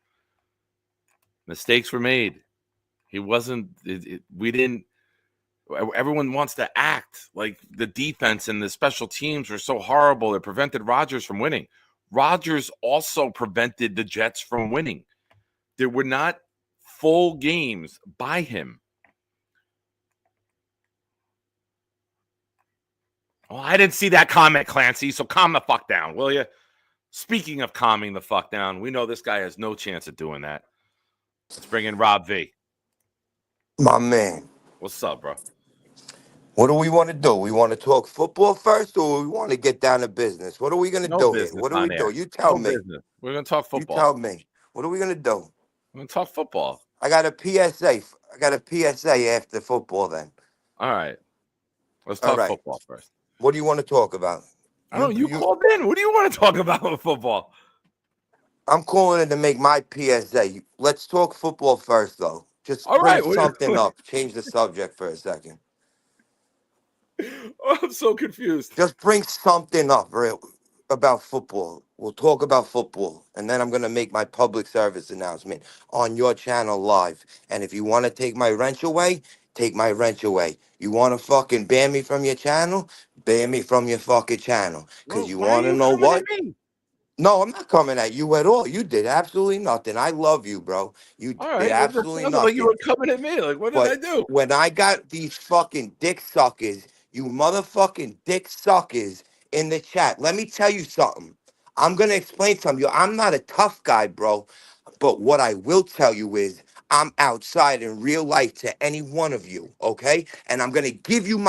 [SPEAKER 1] Mistakes were made. He wasn't. We didn't. Everyone wants to act like the defense and the special teams were so horrible it prevented Rodgers from winning. Rodgers also prevented the Jets from winning. There were not full games by him. Well, I didn't see that comment, Clancy, so calm the fuck down, will you? Speaking of calming the fuck down, we know this guy has no chance of doing that. Let's bring in Rob V.
[SPEAKER 8] My man.
[SPEAKER 1] What's up, bro?
[SPEAKER 8] What do we want to do? We want to talk football first, or we want to get down to business? What are we going to do here? What do we do? You tell me.
[SPEAKER 1] Business. We're going to talk football.
[SPEAKER 8] You tell me. What are we going to do?
[SPEAKER 1] We're going to talk football.
[SPEAKER 8] I got a PSA. I got a PSA after football then.
[SPEAKER 1] All right. Let's talk football first.
[SPEAKER 8] What do you want to talk about?
[SPEAKER 1] I don't know. You called in. What do you want to talk about with football?
[SPEAKER 8] I'm calling in to make my PSA. Let's talk football first, though. Just bring something up. Change the subject for a second.
[SPEAKER 1] Oh, I'm so confused.
[SPEAKER 8] Just bring something up about football. We'll talk about football. And then I'm going to make my public service announcement on your channel live. And if you want to take my wrench away, take my wrench away. You want to fucking ban me from your channel? Ban me from your fucking channel. Because you want to know what? No, I'm not coming at you at all. You did absolutely nothing. I love you, bro. You did absolutely nothing.
[SPEAKER 1] Like you were coming at me. Like, what did I do?
[SPEAKER 8] When I got these fucking dick suckers, you motherfucking dick suckers in the chat, let me tell you something. I'm going to explain something. I'm not a tough guy, bro. But what I will tell you is I'm outside in real life to any one of you, okay? And I'm going to give you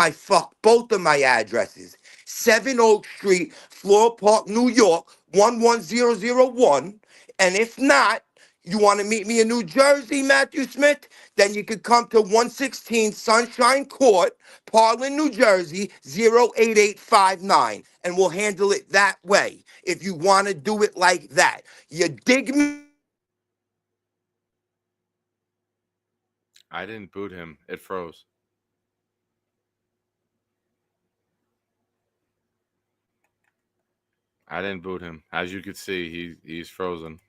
[SPEAKER 8] both of my addresses. 7 Oak Street, Floral Park, New York, 11001. And if not, you want to meet me in New Jersey, Matthew Smith? Then you could come to 116 Sunshine Court, Parlin, New Jersey, 08859. And we'll handle it that way if you want to do it like that. You dig me?
[SPEAKER 1] I didn't boot him. It froze. I didn't boot him. As you could see, he's frozen.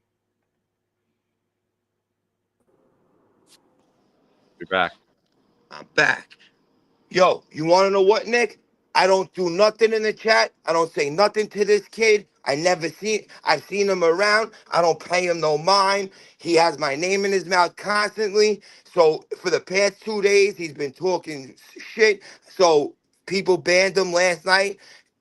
[SPEAKER 1] You're back.
[SPEAKER 8] I'm back. Yo, you want to know what, Nick? I don't do nothing in the chat. I don't say nothing to this kid. I've seen him around. I don't pay him no mind. He has my name in his mouth constantly. So for the past 2 days, he's been talking shit. So people banned him last night.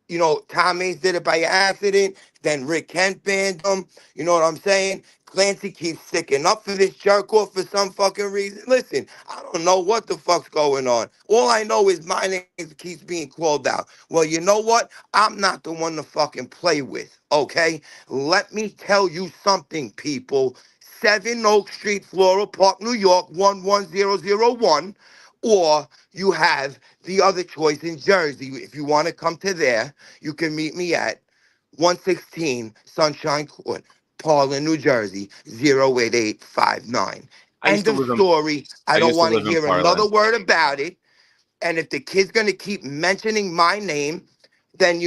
[SPEAKER 8] You know, Tom Mays did it by accident. Then Rick Kent banned him. You know what I'm saying? Clancy keeps sticking up for this jerk off for some fucking reason. Listen, I don't know what the fuck's going on. All I know is my name keeps being called out. Well, you know what? I'm not the one to fucking play with, okay? Let me tell you something, people. 7 Oak Street, Floral Park, New York, 11001. Or you have the other choice in Jersey. If you want to come to there, you can meet me at 116 Sunshine Court, Parlin, New Jersey, 08859. End of story. I don't want to hear another word about it. And if the kid's going to keep mentioning my name, then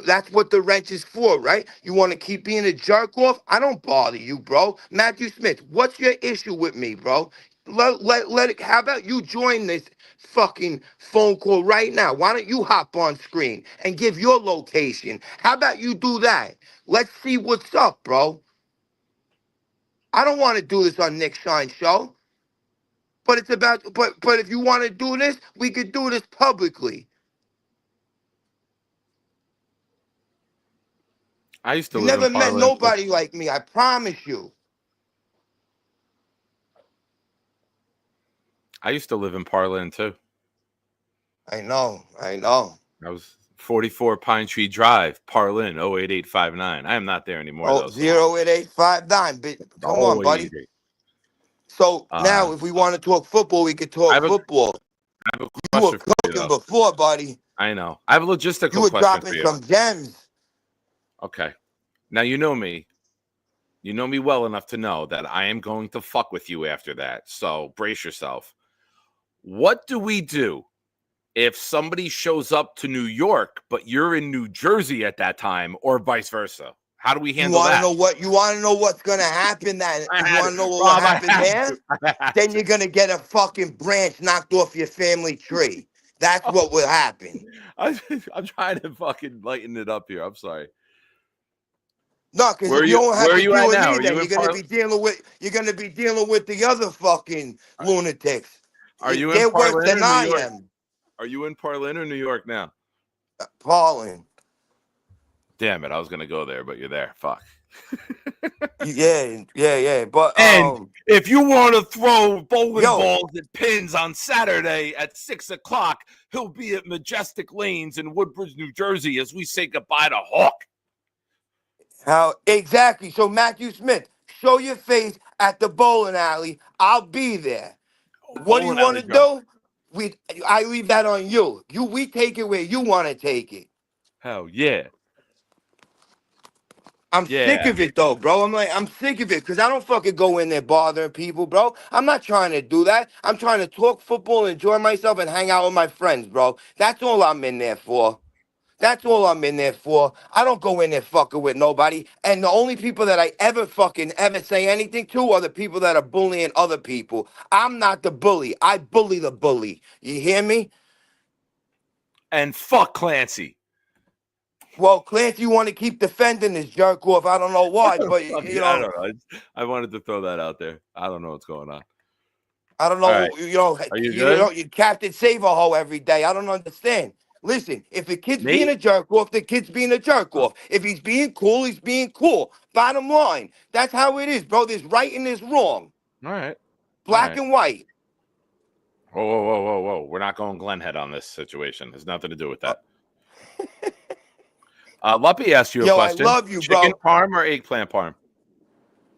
[SPEAKER 8] that's what the wrench is for, right? You want to keep being a jerk off? I don't bother you, bro. Matthew Smith, what's your issue with me, bro? How about you join this fucking phone call right now? Why don't you hop on screen and give your location? How about you do that? Let's see what's up, bro. I don't want to do this on Nick Shine Show. But but if you want to do this, we could do this publicly.
[SPEAKER 1] I used to
[SPEAKER 8] You
[SPEAKER 1] live
[SPEAKER 8] never
[SPEAKER 1] in
[SPEAKER 8] met
[SPEAKER 1] Parlin,
[SPEAKER 8] nobody like me, I promise you.
[SPEAKER 1] I used to live in Parlin too.
[SPEAKER 8] I know.
[SPEAKER 1] I was 44 Pine Tree Drive, Parlin, 08859. I am not there anymore.
[SPEAKER 8] Oh, 08859. Come on, buddy. So now, if we want to talk football, we could talk football.
[SPEAKER 1] I have a question for you,
[SPEAKER 8] cooking before, buddy.
[SPEAKER 1] I know. I have a logistical question for you.
[SPEAKER 8] You were dropping some gems.
[SPEAKER 1] Okay. Now, you know me. You know me well enough to know that I am going to fuck with you after that. So brace yourself. What do we do if somebody shows up to New York, but you're in New Jersey at that time, or vice versa? How do we handle that?
[SPEAKER 8] You want to know what's gonna happen? That you want to know what will happen there? Then you're gonna get a fucking branch knocked off your family tree. That's what will happen.
[SPEAKER 1] I'm trying to fucking lighten it up here. I'm sorry.
[SPEAKER 8] No, because you don't have to deal with me. Then you're gonna be dealing with the other fucking lunatics.
[SPEAKER 1] Are you
[SPEAKER 8] They're
[SPEAKER 1] in Parlin
[SPEAKER 8] worse than
[SPEAKER 1] or New
[SPEAKER 8] I
[SPEAKER 1] York?
[SPEAKER 8] am.
[SPEAKER 1] Are you in Parlin or New York now?
[SPEAKER 8] Parlin.
[SPEAKER 1] Damn it! I was gonna go there, but you're there. Fuck.
[SPEAKER 8] Yeah. But
[SPEAKER 1] and if you want to throw bowling balls and pins on Saturday at 6 o'clock, he'll be at Majestic Lanes in Woodbridge, New Jersey, as we say goodbye to Hawk.
[SPEAKER 8] How exactly? So Matthew Smith, show your face at the bowling alley. I'll be there. What do you want to do? I leave that on you. We take it where you want to take it.
[SPEAKER 1] Hell yeah.
[SPEAKER 8] I'm sick of it though, bro. I'm sick of it because I don't fucking go in there bothering people, bro. I'm not trying to do that. I'm trying to talk football, enjoy myself, and hang out with my friends, bro. That's all I'm in there for. That's all I'm in there for. I don't go in there fucking with nobody. And the only people that I ever say anything to are the people that are bullying other people. I'm not the bully. I bully the bully. You hear me?
[SPEAKER 1] And fuck Clancy.
[SPEAKER 8] Well, Clancy want to keep defending this jerk off. I don't know why, but you know.
[SPEAKER 1] I don't know. I wanted to throw that out there. I don't know what's going on.
[SPEAKER 8] I don't know.
[SPEAKER 1] Right.
[SPEAKER 8] You Captain Save-A-Ho every day. I don't understand. Listen, if a kid's being a jerk off, the kid's being a jerk off. If he's being cool, he's being cool. Bottom line. That's how it is, bro. There's right and there's wrong.
[SPEAKER 1] All right.
[SPEAKER 8] Black and white.
[SPEAKER 1] Whoa. We're not going Glenhead on this situation. There's nothing to do with that. Luppy asked you a question.
[SPEAKER 8] I love you, bro.
[SPEAKER 1] Chicken parm or eggplant parm?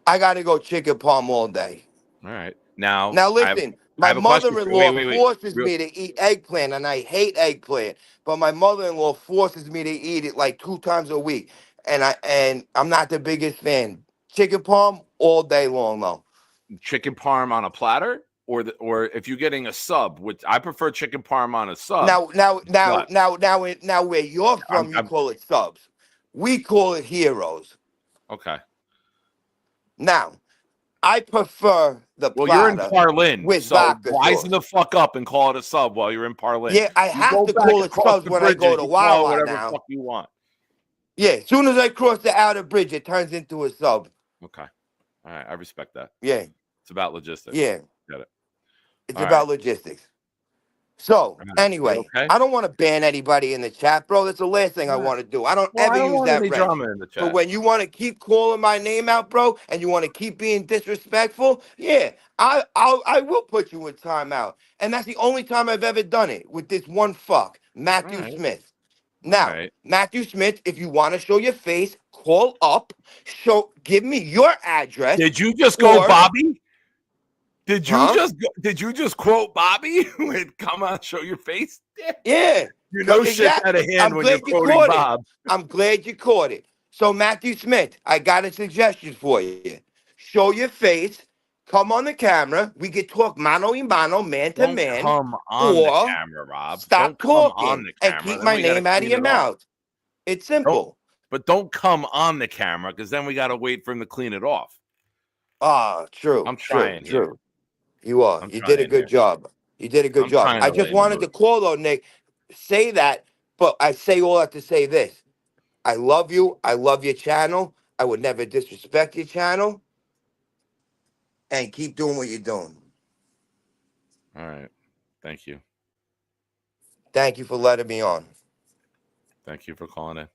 [SPEAKER 8] I got to go chicken parm all day.
[SPEAKER 1] All right. Now
[SPEAKER 8] listen. My mother-in-law forces me to eat eggplant, and I hate eggplant. But my mother-in-law forces me to eat it like 2 times a week, and I'm not the biggest fan. Chicken parm all day long, though.
[SPEAKER 1] Chicken parm on a platter, or if you're getting a sub, which I prefer chicken parm on a sub.
[SPEAKER 8] Now, where you're from, you call it subs. We call it heroes.
[SPEAKER 1] Okay.
[SPEAKER 8] Now, I prefer the platter.
[SPEAKER 1] Well, you're in Parlin, so wisen the fuck up and call it a sub while you're in Parlin.
[SPEAKER 8] Yeah, I have to call it subs when I go to Wawa
[SPEAKER 1] whatever
[SPEAKER 8] now.
[SPEAKER 1] Fuck you want.
[SPEAKER 8] Yeah, as soon as I cross the outer bridge, it turns into a sub.
[SPEAKER 1] Okay. All right, I respect that.
[SPEAKER 8] Yeah.
[SPEAKER 1] It's about logistics.
[SPEAKER 8] Yeah.
[SPEAKER 1] Got it.
[SPEAKER 8] It's about logistics. So, anyway, I don't want to ban anybody in the chat, bro. That's the last thing I want to do. I don't ever use that
[SPEAKER 1] drama in the chat.
[SPEAKER 8] But when you want to keep calling my name out, bro, and you want to keep being disrespectful, yeah, I will put you in timeout. And that's the only time I've ever done it with this one fuck, Matthew Smith. Now, Matthew Smith, if you want to show your face, call up, give me your address.
[SPEAKER 1] Did you just go Bobby? Did you just quote Bobby with "Come on, show your face"?
[SPEAKER 8] Yeah,
[SPEAKER 1] you know shit out of hand when you're quoting Bob.
[SPEAKER 8] I'm glad you caught it. So Matthew Smith, I got a suggestion for you. Show your face. Come on the camera. We can talk mano y mano, man to man.
[SPEAKER 1] Come on the camera, Rob.
[SPEAKER 8] Stop talking and keep my name out of your mouth. It's simple.
[SPEAKER 1] But don't come on the camera because then we got to wait for him to clean it off.
[SPEAKER 8] True.
[SPEAKER 1] I'm trying.
[SPEAKER 8] True. You are. You did a good job. You did a good job. I just wanted to call though, Nick, say that, but I say all that to say this. I love you. I love your channel. I would never disrespect your channel. And keep doing what you're doing.
[SPEAKER 1] All right. Thank you.
[SPEAKER 8] Thank you for letting me on.
[SPEAKER 1] Thank you for calling in.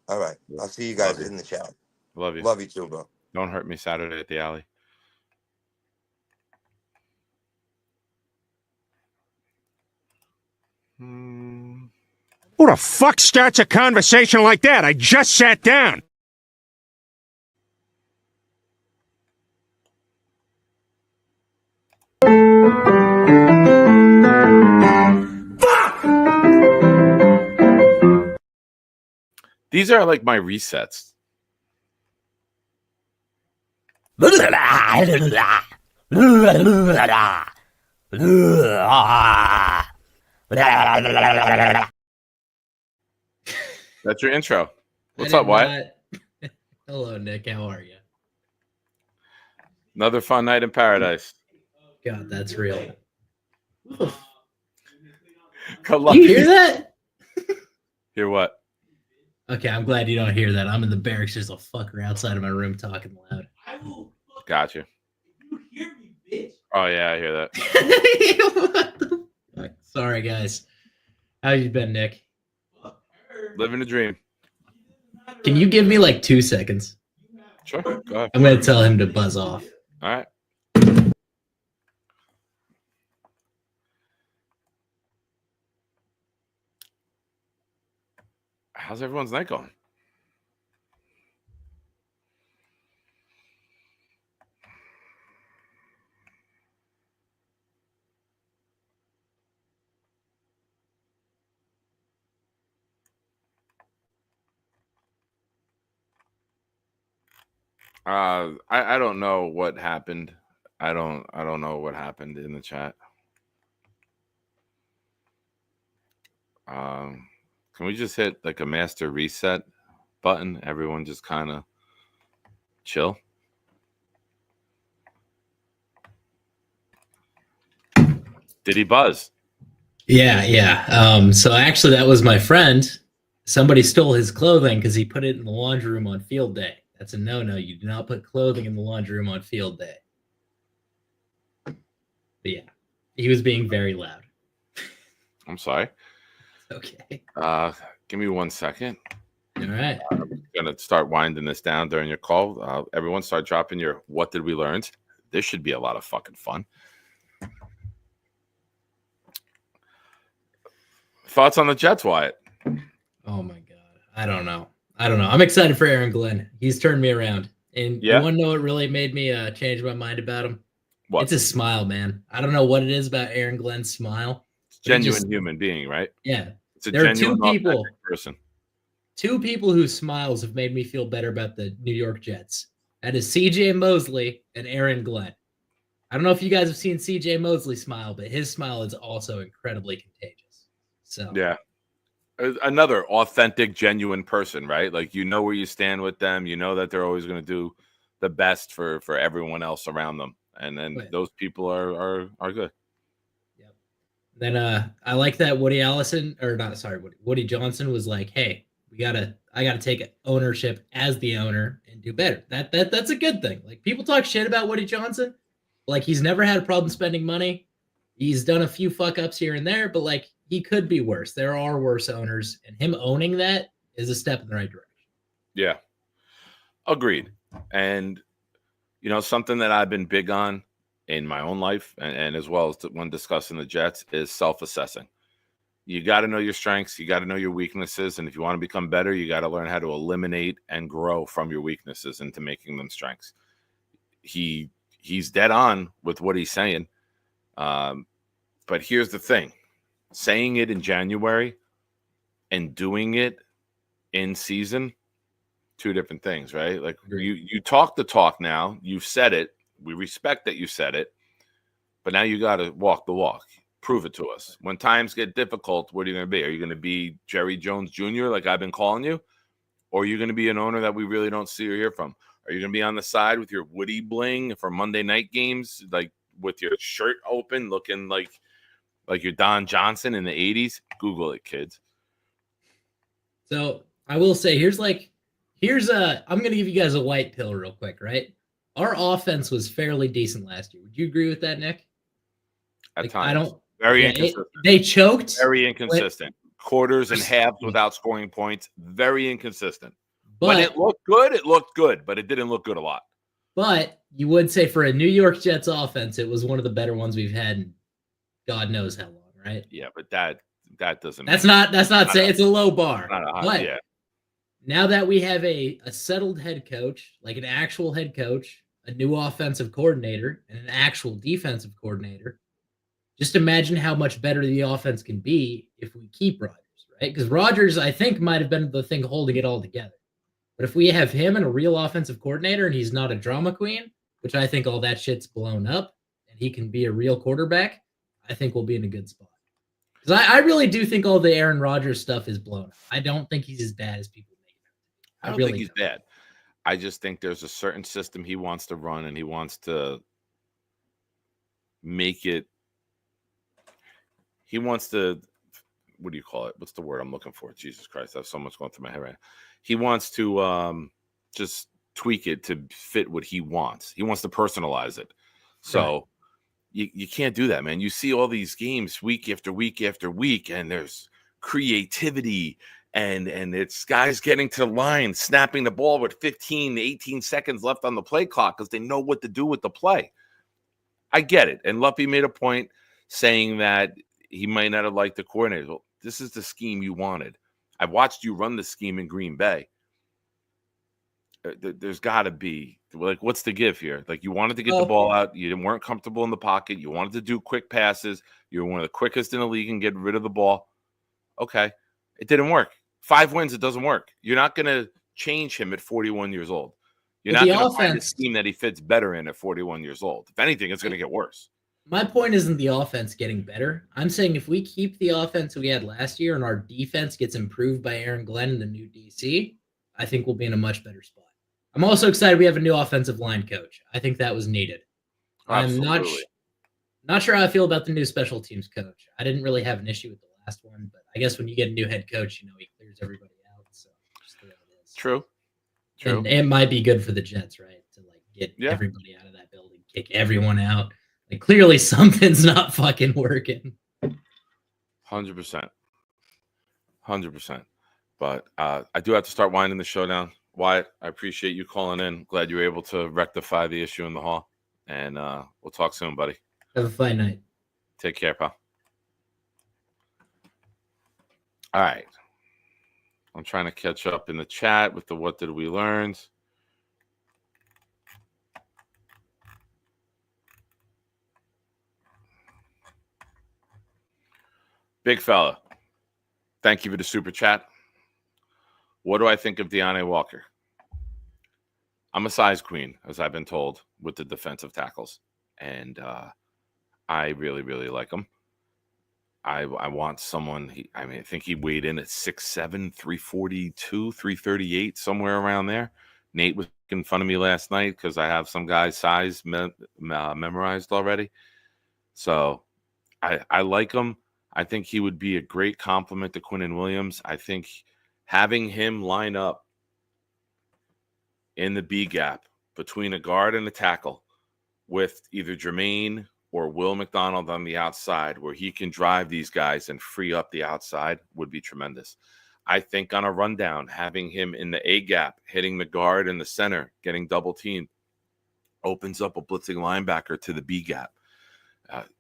[SPEAKER 8] All right. I'll see you guys in the chat.
[SPEAKER 1] Love you.
[SPEAKER 8] Love you too, bro.
[SPEAKER 1] Don't hurt me Saturday at the alley.
[SPEAKER 9] Who the fuck starts a conversation like that? I just sat down.
[SPEAKER 1] These are like my resets. That's your intro. What's up, Wyatt?
[SPEAKER 10] Hello, Nick. How are you?
[SPEAKER 1] Another fun night in paradise.
[SPEAKER 10] God, that's real.
[SPEAKER 1] You
[SPEAKER 10] hear that?
[SPEAKER 1] Hear what?
[SPEAKER 10] Okay, I'm glad you don't hear that. I'm in the barracks. There's a fucker outside of my room talking loud.
[SPEAKER 1] Gotcha. Oh yeah, I hear that.
[SPEAKER 10] What the fuck? Sorry, guys. How you been, Nick?
[SPEAKER 1] Living a dream.
[SPEAKER 10] Can you give me like 2 seconds?
[SPEAKER 1] Sure. Go ahead.
[SPEAKER 10] I'm gonna tell him to buzz off.
[SPEAKER 1] All right. How's everyone's night going? I don't know what happened. I don't know what happened in the chat. Can we just hit like a master reset button? Everyone just kind of chill. Did he buzz?
[SPEAKER 10] Yeah. So actually, that was my friend. Somebody stole his clothing because he put it in the laundry room on field day. That's a no-no. You do not put clothing in the laundry room on field day. But yeah, he was being very loud.
[SPEAKER 1] I'm sorry.
[SPEAKER 10] Okay.
[SPEAKER 1] Give me 1 second.
[SPEAKER 10] All right.
[SPEAKER 1] I'm gonna start winding this down during your call. Everyone start dropping your what did we learn? This should be a lot of fucking fun. Thoughts on the Jets, Wyatt?
[SPEAKER 10] Oh my God. I don't know. I'm excited for Aaron Glenn. He's turned me around. And you want to know what really made me change my mind about him?
[SPEAKER 1] What?
[SPEAKER 10] It's his smile, man. I don't know what it is about Aaron Glenn's smile.
[SPEAKER 1] Genuine human being, right?
[SPEAKER 10] Yeah.
[SPEAKER 1] It's a
[SPEAKER 10] there are
[SPEAKER 1] genuine person.
[SPEAKER 10] Two people whose smiles have made me feel better about the New York Jets. That is CJ Mosley and Aaron Glenn. I don't know if you guys have seen CJ Mosley smile, but his smile is also incredibly contagious. So
[SPEAKER 1] yeah. Another authentic, genuine person, right? Like, you know where you stand with them. You know that they're always going to do the best for everyone else around them. And then those people are good.
[SPEAKER 10] Yep. Then I like that Woody Johnson was like, hey, I gotta take ownership as the owner and do better. That's a good thing. Like, people talk shit about Woody Johnson. Like, he's never had a problem spending money. He's done a few fuck ups here and there, but like, he could be worse. There are worse owners, and him owning that is a step in the right direction.
[SPEAKER 1] Yeah. Agreed. And, you know, something that I've been big on in my own life and as well as when discussing the Jets is self-assessing. You got to know your strengths. You got to know your weaknesses. And if you want to become better, you got to learn how to eliminate and grow from your weaknesses into making them strengths. He's dead on with what he's saying. But here's the thing. Saying it in January and doing it in season, two different things, right? Like, you talk the talk now. You've said it. We respect that you said it. But now you got to walk the walk. Prove it to us. When times get difficult, what are you going to be? Are you going to be Jerry Jones Jr., like I've been calling you? Or are you going to be an owner that we really don't see or hear from? Are you going to be on the side with your Woody bling for Monday night games, like with your shirt open, looking like you're Don Johnson in the 80s? Google it, kids.
[SPEAKER 10] So I will say, I'm going to give you guys a white pill real quick, right? Our offense was fairly decent last year. Would you agree with that, Nick?
[SPEAKER 1] At times. Very inconsistent.
[SPEAKER 10] They choked.
[SPEAKER 1] Very inconsistent. Quarters and halves without scoring points. Very inconsistent. But when it looked good, but it didn't look good a lot.
[SPEAKER 10] But you would say for a New York Jets offense, it was one of the better ones we've had in God knows how long, right?
[SPEAKER 1] Yeah, but that doesn't.
[SPEAKER 10] That's not saying it's a low bar.
[SPEAKER 1] But
[SPEAKER 10] now that we have a settled head coach, like an actual head coach, a new offensive coordinator, and an actual defensive coordinator, just imagine how much better the offense can be if we keep Rodgers, right? Because Rodgers, I think, might have been the thing holding it all together. But if we have him and a real offensive coordinator and he's not a drama queen, which I think all that shit's blown up, and he can be a real quarterback, I think we'll be in a good spot. Because I really do think all the Aaron Rodgers stuff is blown up. I don't think he's as bad as people make him.
[SPEAKER 1] I don't think he's bad. I just think there's a certain system he wants to run, and he wants to make it. He wants to. What do you call it? What's the word I'm looking for? Jesus Christ, I have so much going through my head right now. He wants to just tweak it to fit what he wants. He wants to personalize it. So you can't do that, man. You see all these games week after week after week, and there's creativity, and it's guys getting to the line, snapping the ball with 15, 18 seconds left on the play clock because they know what to do with the play. I get it. And Luppy made a point saying that he might not have liked the coordinator. Well, this is the scheme you wanted. I watched you run the scheme in Green Bay. There's got to be, like, what's the give here? Like, you wanted to get the ball out. You weren't comfortable in the pocket. You wanted to do quick passes. You were one of the quickest in the league and get rid of the ball. Okay. It didn't work. 5 wins, it doesn't work. You're not going to change him at 41 years old. You're not going to find a scheme that he fits better in at 41 years old. If anything, it's going to get worse.
[SPEAKER 10] My point isn't the offense getting better. I'm saying if we keep the offense we had last year and our defense gets improved by Aaron Glenn and the new DC, I think we'll be in a much better spot. I'm also excited we have a new offensive line coach. I think that was needed.
[SPEAKER 1] Absolutely.
[SPEAKER 10] I'm not sure how I feel about the new special teams coach. I didn't really have an issue with the last one, but I guess when you get a new head coach, he clears everybody out. So just the way it is.
[SPEAKER 1] True.
[SPEAKER 10] And it might be good for the Jets, right? To get everybody out of that building, kick everyone out. Like, clearly something's not fucking working.
[SPEAKER 1] 100%. 100%. But I do have to start winding the show down. Wyatt, I appreciate you calling in. Glad you were able to rectify the issue in the hall. And we'll talk soon, buddy.
[SPEAKER 10] Have a fine night.
[SPEAKER 1] Take care, pal. All right. I'm trying to catch up in the chat with the what did we learn. Big fella, thank you for the super chat. What do I think of Deontay Walker? I'm a size queen, as I've been told, with the defensive tackles. And I really, really like him. I want someone, I think he weighed in at 6'7", 342, 338, somewhere around there. Nate was making fun of me last night because I have some guy's size memorized already. So I like him. I think he would be a great compliment to Quinnen Williams. I think having him line up in the B gap between a guard and a tackle with either Jermaine or Will McDonald on the outside, where he can drive these guys and free up the outside, would be tremendous. I think on a rundown, having him in the A gap, hitting the guard in the center, getting double teamed, opens up a blitzing linebacker to the B gap.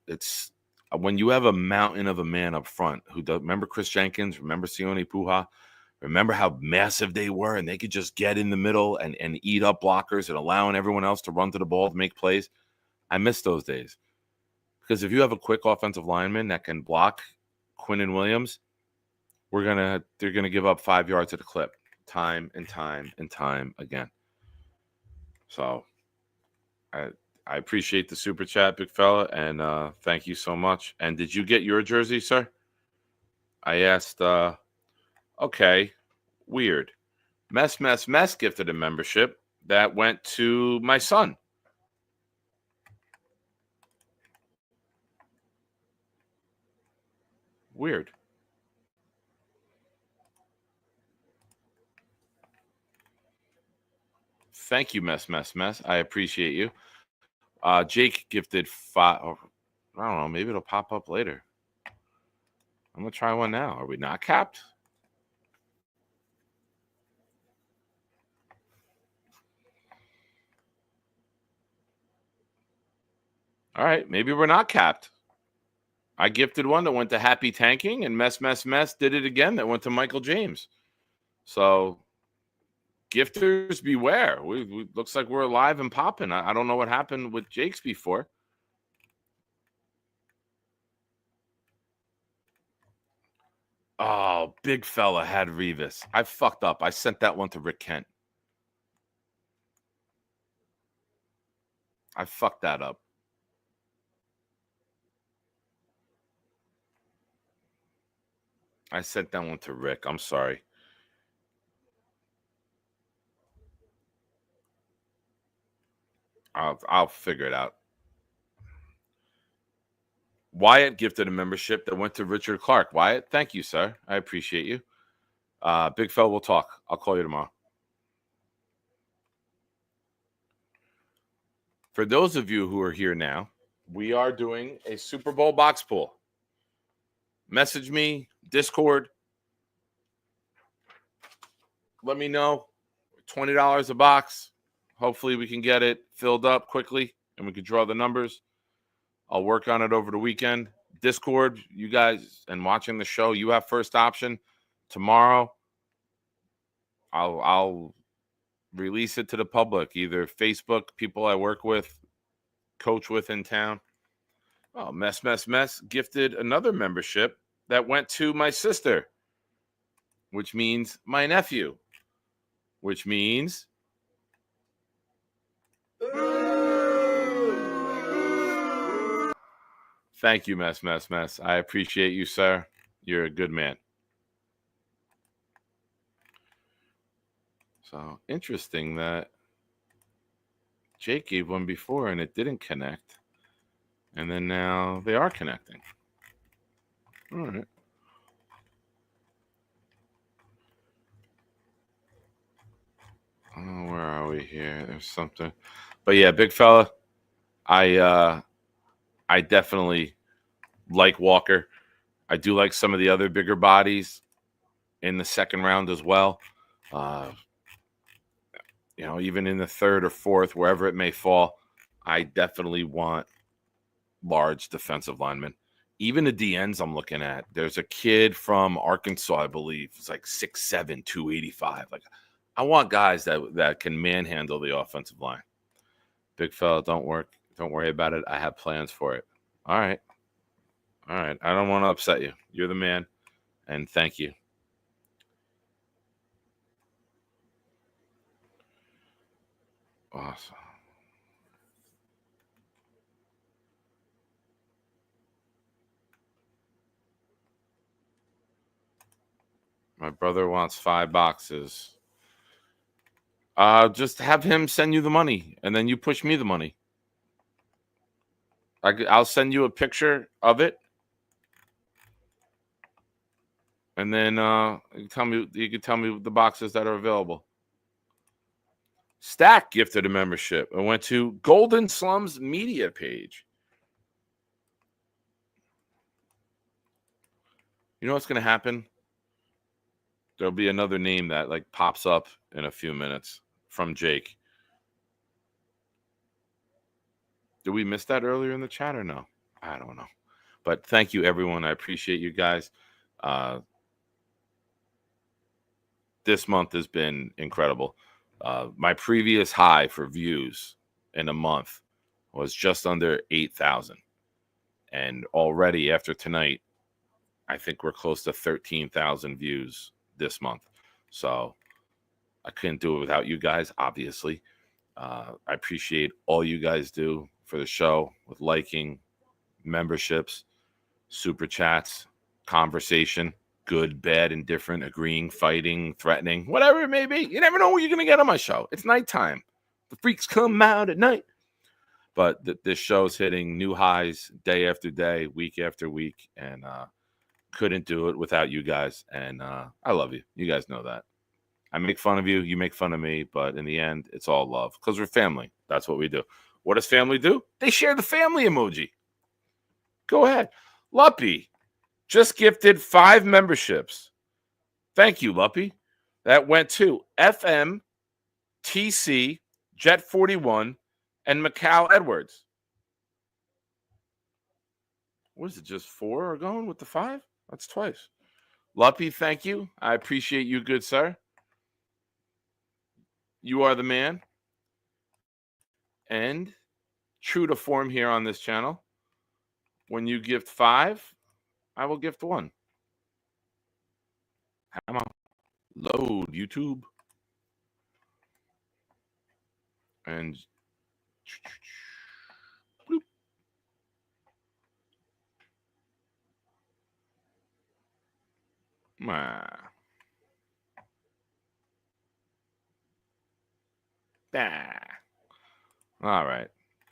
[SPEAKER 1] It's when you have a mountain of a man up front who does, remember Chris Jenkins, remember Sione Puha, remember how massive they were, and they could just get in the middle and eat up blockers and allowing everyone else to run to the ball to make plays. I miss those days. Because if you have a quick offensive lineman that can block Quinnen Williams, they're gonna give up 5 yards at a clip, time and time and time again. So I appreciate the super chat, big fella, and thank you so much. And did you get your jersey, sir? I asked. Okay, weird. Mess gifted a membership that went to my son. Weird. Thank you, Mess. I appreciate you. Jake gifted 5. I don't know. Maybe it'll pop up later. I'm going to try one now. Are we not capped? All right. Maybe we're not capped. I gifted one that went to Happy Tanking, and Mess did it again that went to Michael James. So gifters beware. We looks like we're alive and popping. I don't know what happened with Jake's before. Oh, big fella had Revis. I fucked up. I sent that one to Rick Kent. I fucked that up. I sent that one to Rick. I'm sorry. I'll figure it out. Wyatt gifted a membership that went to Richard Clark. Wyatt, thank you, sir. I appreciate you. Big fella, we'll talk. I'll call you tomorrow. For those of you who are here now, we are doing a Super Bowl box pull. Message me, Discord. Let me know. $20 a box. Hopefully we can get it filled up quickly and we can draw the numbers. I'll work on it over the weekend. Discord, you guys, and watching the show, you have first option. Tomorrow, I'll release it to the public, either Facebook, people I work with, coach with in town. Oh, Mess gifted another membership that went to my sister, which means my nephew, which means thank you, Mess. I appreciate you, sir. You're a good man. So interesting that Jake gave one before and it didn't connect. And then now they are connecting. All right. Oh, where are we here? There's something. But yeah, big fella, I definitely like Walker. I do like some of the other bigger bodies in the second round as well. Even in the third or fourth, wherever it may fall, I definitely want large defensive linemen. Even the DNs I'm looking at, there's a kid from Arkansas, I believe. It's like 6'7", 285. Like, I want guys that can manhandle the offensive line. Big fella, don't worry about it. I have plans for it. All right. I don't want to upset you. You're the man, and thank you. Awesome. My brother wants 5 boxes. Just have him send you the money, and then you push me the money. I'll send you a picture of it, and then you can tell me the boxes that are available. Stack gifted a membership. I went to Golden Slums Media page. You know what's going to happen? There'll be another name that pops up in a few minutes from Jake. Did we miss that earlier in the chat or no? I don't know. But thank you, everyone. I appreciate you guys. This month has been incredible. My previous high for views in a month was just under 8,000. And already after tonight, I think we're close to 13,000 views this month. So I couldn't do it without you guys, obviously. I appreciate all you guys do for the show with liking, memberships, super chats, conversation, good, bad, indifferent, agreeing, fighting, threatening, whatever it may be. You never know what you're going to get on my show. It's nighttime. The freaks come out at night. But this show's hitting new highs day after day, week after week, and couldn't do it without you guys. And I love you. You guys know that. I make fun of you. You make fun of me. But in the end, it's all love because we're family. That's what we do. What does family do? They share the family emoji. Go ahead. Luppy just gifted 5 memberships. Thank you, Luppy. That went to FM, TC, Jet 41, and Macau Edwards. What is it, just 4 are going with the 5? That's twice. Luppy, thank you. I appreciate you, good sir. You are the man. And true to form here on this channel, when you gift 5, I will gift 1. Come on. Load YouTube. And Ah. All right.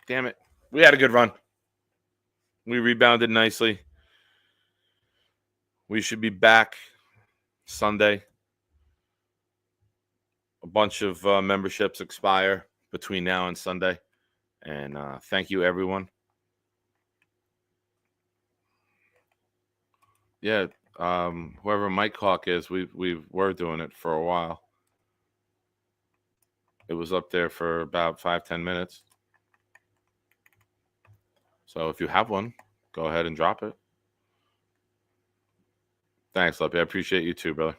[SPEAKER 1] Damn it. We had a good run. We rebounded nicely. We should be back Sunday. A bunch of memberships expire between now and Sunday. And thank you, everyone. Yeah, whoever Mike Hawk is, we were doing it for a while. It was up there for about 5-10 minutes. So if you have one, go ahead and drop it. Thanks, Leppy. I appreciate you too, brother.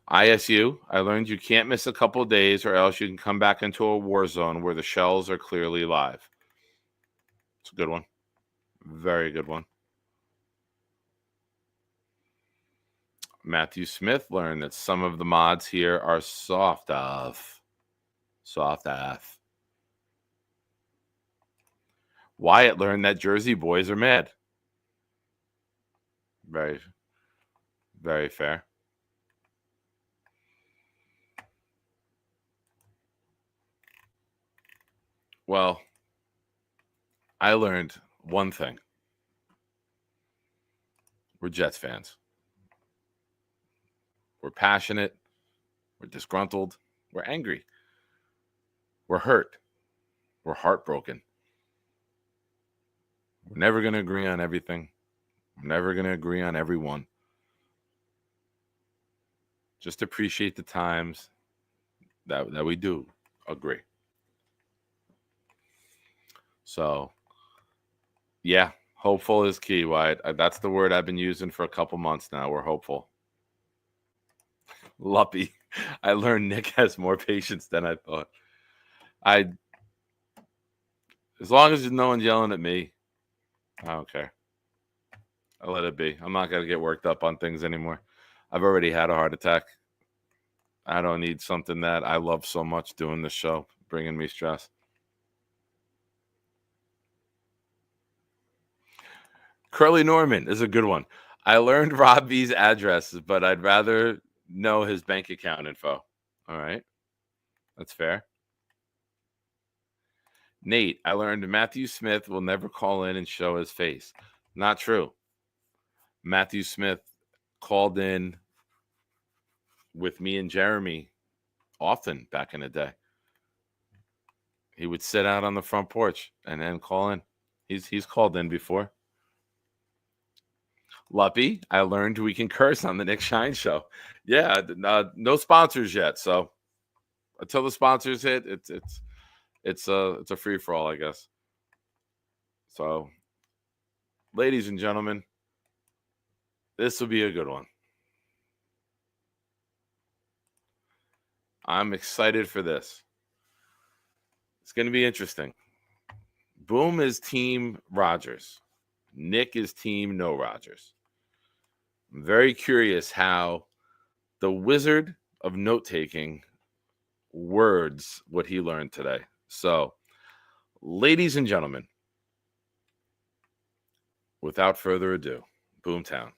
[SPEAKER 1] ISU, I learned you can't miss a couple of days or else you can come back into a war zone where the shells are clearly live. It's a good one. Very good one. Matthew Smith learned that some of the mods here are soft AF. Soft AF. Wyatt learned that Jersey boys are mad. Very, very fair. Well, I learned one thing. We're Jets fans. We're passionate. We're disgruntled. We're angry. We're hurt. We're heartbroken. We're never going to agree on everything. We're never going to agree on everyone. Just appreciate the times that we do agree. So, yeah, hopeful is key, Wyatt. That's the word I've been using for a couple months now. We're hopeful. Luppy. I learned Nick has more patience than I thought. As long as no one's yelling at me, I don't care. I'll let it be. I'm not going to get worked up on things anymore. I've already had a heart attack. I don't need something that I love so much doing this show, bringing me stress. Curly Norman is a good one. I learned Rob V's address, but I'd rather know his bank account info. All right. That's fair. Nate, I learned Matthew Smith will never call in and show his face. Not true. Matthew Smith called in with me and Jeremy often back in the day. He would sit out on the front porch and then call in. He's called in before. Luppy, I learned we can curse on the Nick Shine show. Yeah, no sponsors yet. So until the sponsors hit, it's a free for all, I guess. So, ladies and gentlemen, this will be a good one. I'm excited for this. It's going to be interesting. Boom is team Rodgers. Nick is team no Rodgers. I'm very curious how the wizard of note-taking words what he learned today. So, ladies and gentlemen, without further ado, Boomtown,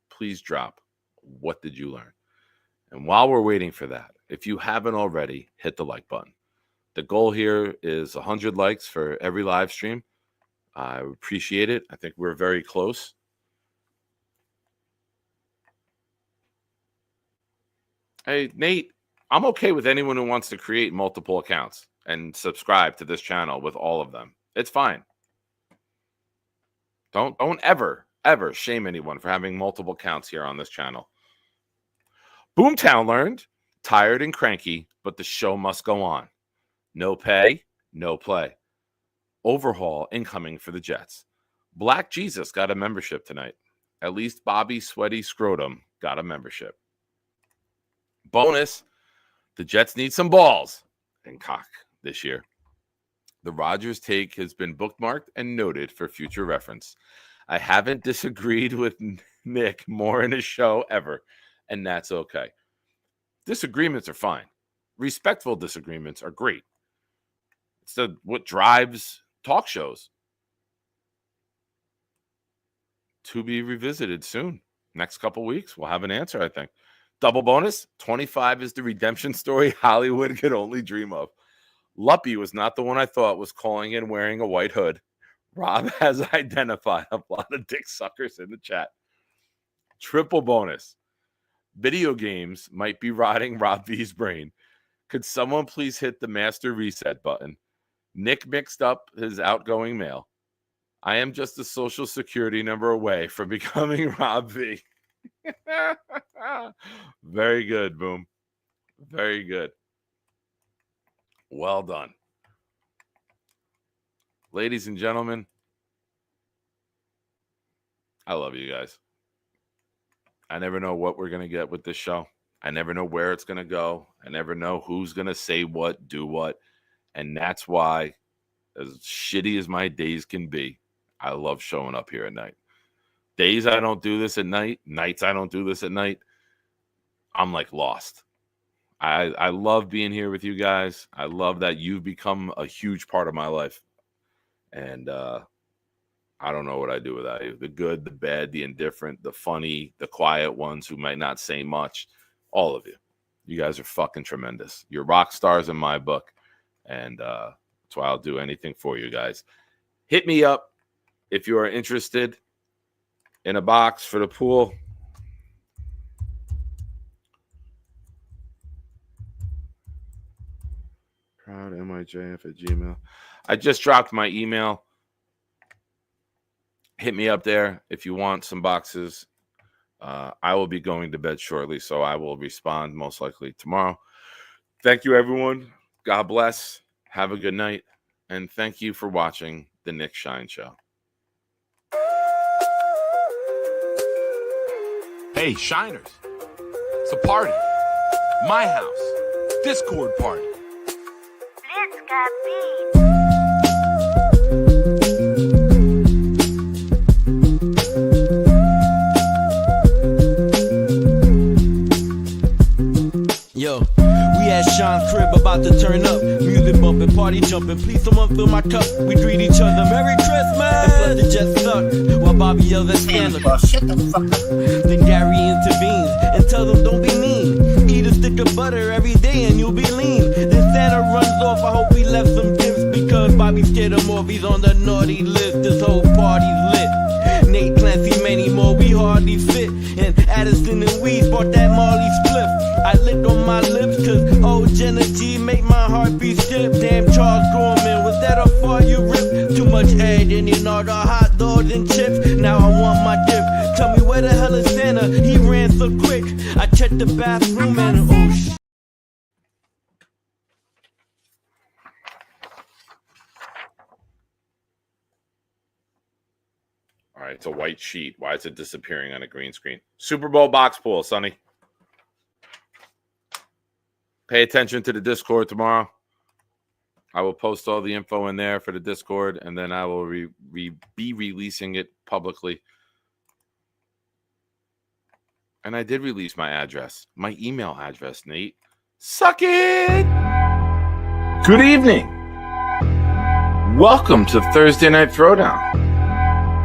[SPEAKER 1] please drop what did you learn? And while we're waiting for that, if you haven't already, hit the like button. The goal here is 100 likes for every live stream. I appreciate it. I think we're very close. Hey, Nate, I'm okay with anyone who wants to create multiple accounts and subscribe to this channel with all of them. It's fine. Don't ever shame anyone for having multiple accounts here on this channel. Boomtown learned, tired and cranky, but the show must go on. No pay, no play. Overhaul incoming for the Jets. Black Jesus got a membership tonight. At least Bobby Sweaty Scrotum got a membership. Bonus, the Jets need some balls and cock this year. The Rodgers take has been bookmarked and noted for future reference. I haven't disagreed with Nick more in a show ever, and that's okay. Disagreements are fine. Respectful disagreements are great. It's what drives talk shows. to be revisited soon. Next couple weeks, we'll have an answer, I think. Double bonus, 25 is the redemption story Hollywood could only dream of. Luppy was not the one I thought was calling in wearing a white hood. Rob has identified a lot of dick suckers in the chat. Triple bonus. Video games might be rotting Rob V's brain. Could someone please hit the master reset button? Nick mixed up his outgoing mail. I am just a social security number away from becoming Rob V. Very good, Boom. Very good. Well done. Ladies and gentlemen, I love you guys. I never know what we're going to get with this show. I never know where it's going to go. I never know who's going to say what, do what. And that's why, as shitty as my days can be, I love showing up here at night. Days I don't do this at night, nights I don't do this at night, I'm like lost. I love being here with you guys. I love that you've become a huge part of my life. And I don't know what I do without you. The good, the bad, the indifferent, the funny, the quiet ones who might not say much. All of you. You guys are fucking tremendous. You're rock stars in my book. And that's why I'll do anything for you guys. Hit me up if you are interested in a box for the pool. ProudMIJF@gmail. I just dropped my email. Hit me up there if you want some boxes. I will be going to bed shortly, so I will respond most likely tomorrow. Thank you, everyone. God bless. Have a good night. And thank you for watching The Nick Shine Show. Hey, Shiners. It's a party. My house. Discord party.
[SPEAKER 11] Let's got beat.
[SPEAKER 3] Yo, we at Sean's crib about to turn up. Music bumping, party jumping. Please someone fill my cup. We greet each other Merry Christmas. And let the jet suck while Bobby yells at Santa. Shut the fuck up. Then Gary intervenes and tells them don't be mean. Eat a stick of butter every day and you'll be lean. Then Santa runs off. I hope he left some gifts because Bobby scared him off. He's on the naughty list. This whole party's lit. Nate Clancy, many more, we hardly fit. And Addison and Weeds bought that Marley spliff. I licked on my lips cause old Jenna G make my heart beat stiff. Damn Charles Gorman, was that a far you ripped? Too much egg in you know the hot dogs and chips. Now I want my dip. Tell me where the hell is Santa? He ran so quick. I checked the bathroom and oh shit.
[SPEAKER 1] All right, it's a white sheet. Why is it disappearing on a green screen? Super Bowl box pool, Sonny. Pay attention to the Discord tomorrow. I will post all the info in there for the Discord, and then I will be releasing it publicly. And I did release my address, my email address, Nate. Suck it! Good evening. Welcome to Thursday Night Throwdown.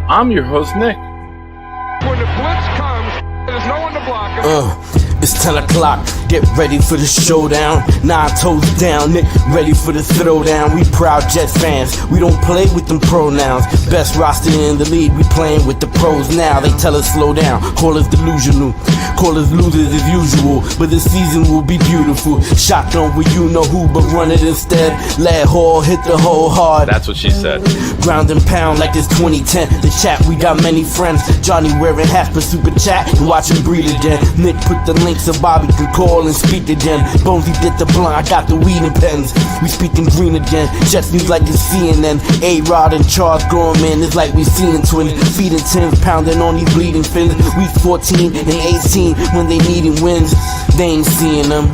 [SPEAKER 1] I'm your host, Nick.
[SPEAKER 4] When the blitz comes, there's no one to block him.
[SPEAKER 3] It's 10 o'clock, get ready for the showdown. 9 toes down, Nick, ready for the throwdown. We proud Jets fans, we don't play with them pronouns. Best roster in the league, we playing with the pros now. They tell us slow down, call us delusional, call us losers as usual. But this season will be beautiful. Shotgun with you know who, but run it instead. Let Hall hit the hole hard.
[SPEAKER 1] That's what she said.
[SPEAKER 3] Ground and pound like it's 2010. The chat, we got many friends. Johnny wearing hats for super chat and watch him breathe again. Nick put the link so Bobby can call and speak again. Bonesy did the blunt, I got the weed and pens. We speaking green again. Jets news like it's CNN. A-Rod and Charles Gorman, it's like we seeing twins. Feeding tins, pounding on these bleeding fins. Week 14 and 18 when they needing wins. They ain't seeing them.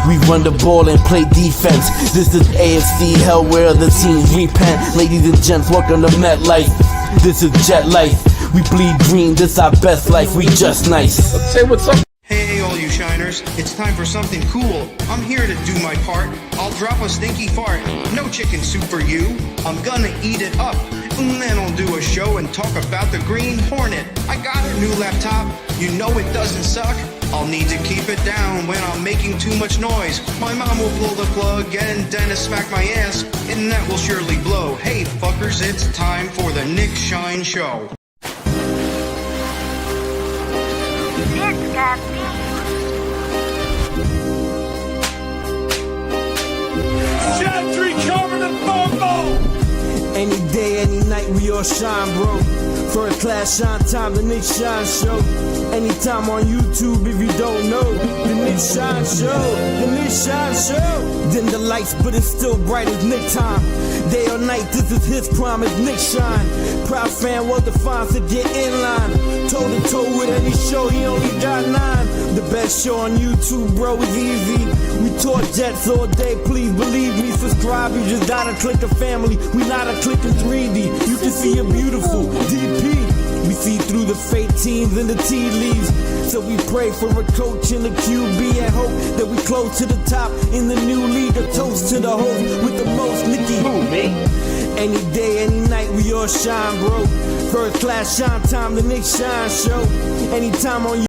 [SPEAKER 3] We run the ball and play defense. This is AFC hell where other teams repent. Ladies and gents, welcome to MetLife. This is Jet Life. We bleed green, this our best life. We just nice.
[SPEAKER 1] Let's say what's up.
[SPEAKER 12] Hey, all you shiners, it's time for something cool. I'm here to do my part. I'll drop a stinky fart. No chicken soup for you. I'm gonna eat it up. Then I'll do a show and talk about the Green Hornet. I got a new laptop, you know it doesn't suck. I'll need to keep it down when I'm making too much noise. My mom will pull the plug and Dennis smack my ass, and that will surely blow. Hey fuckers, it's time for the Nick Shine Show.
[SPEAKER 11] It's got beef.
[SPEAKER 3] Gentry covered in football. Any day, any night, we all shine, bro. First class shine time, the Nick Shine Show. Anytime on YouTube, if you don't know, the Nick Shine Show, the Nick Shine Show. Dim the lights, but it's still bright as Nick time. Day or night, this is his promise, Nick Shine. Proud fan, well defined to get in line. Toe to toe with any show, he only got 9. The best show on YouTube, bro, is easy. We talk Jets all day, please believe me. Subscribe, you just gotta click a family. We not a click in 3D. You can see a beautiful DP. We see through the fake teams and the tea leaves. So we pray for a coach and a QB and hope that we close to the top in the new league. A toast to the host with the most, Nicky.
[SPEAKER 5] Who, me?
[SPEAKER 3] Any day, any night, we all shine, bro. First class shine time, the Nick Shine Show. Anytime on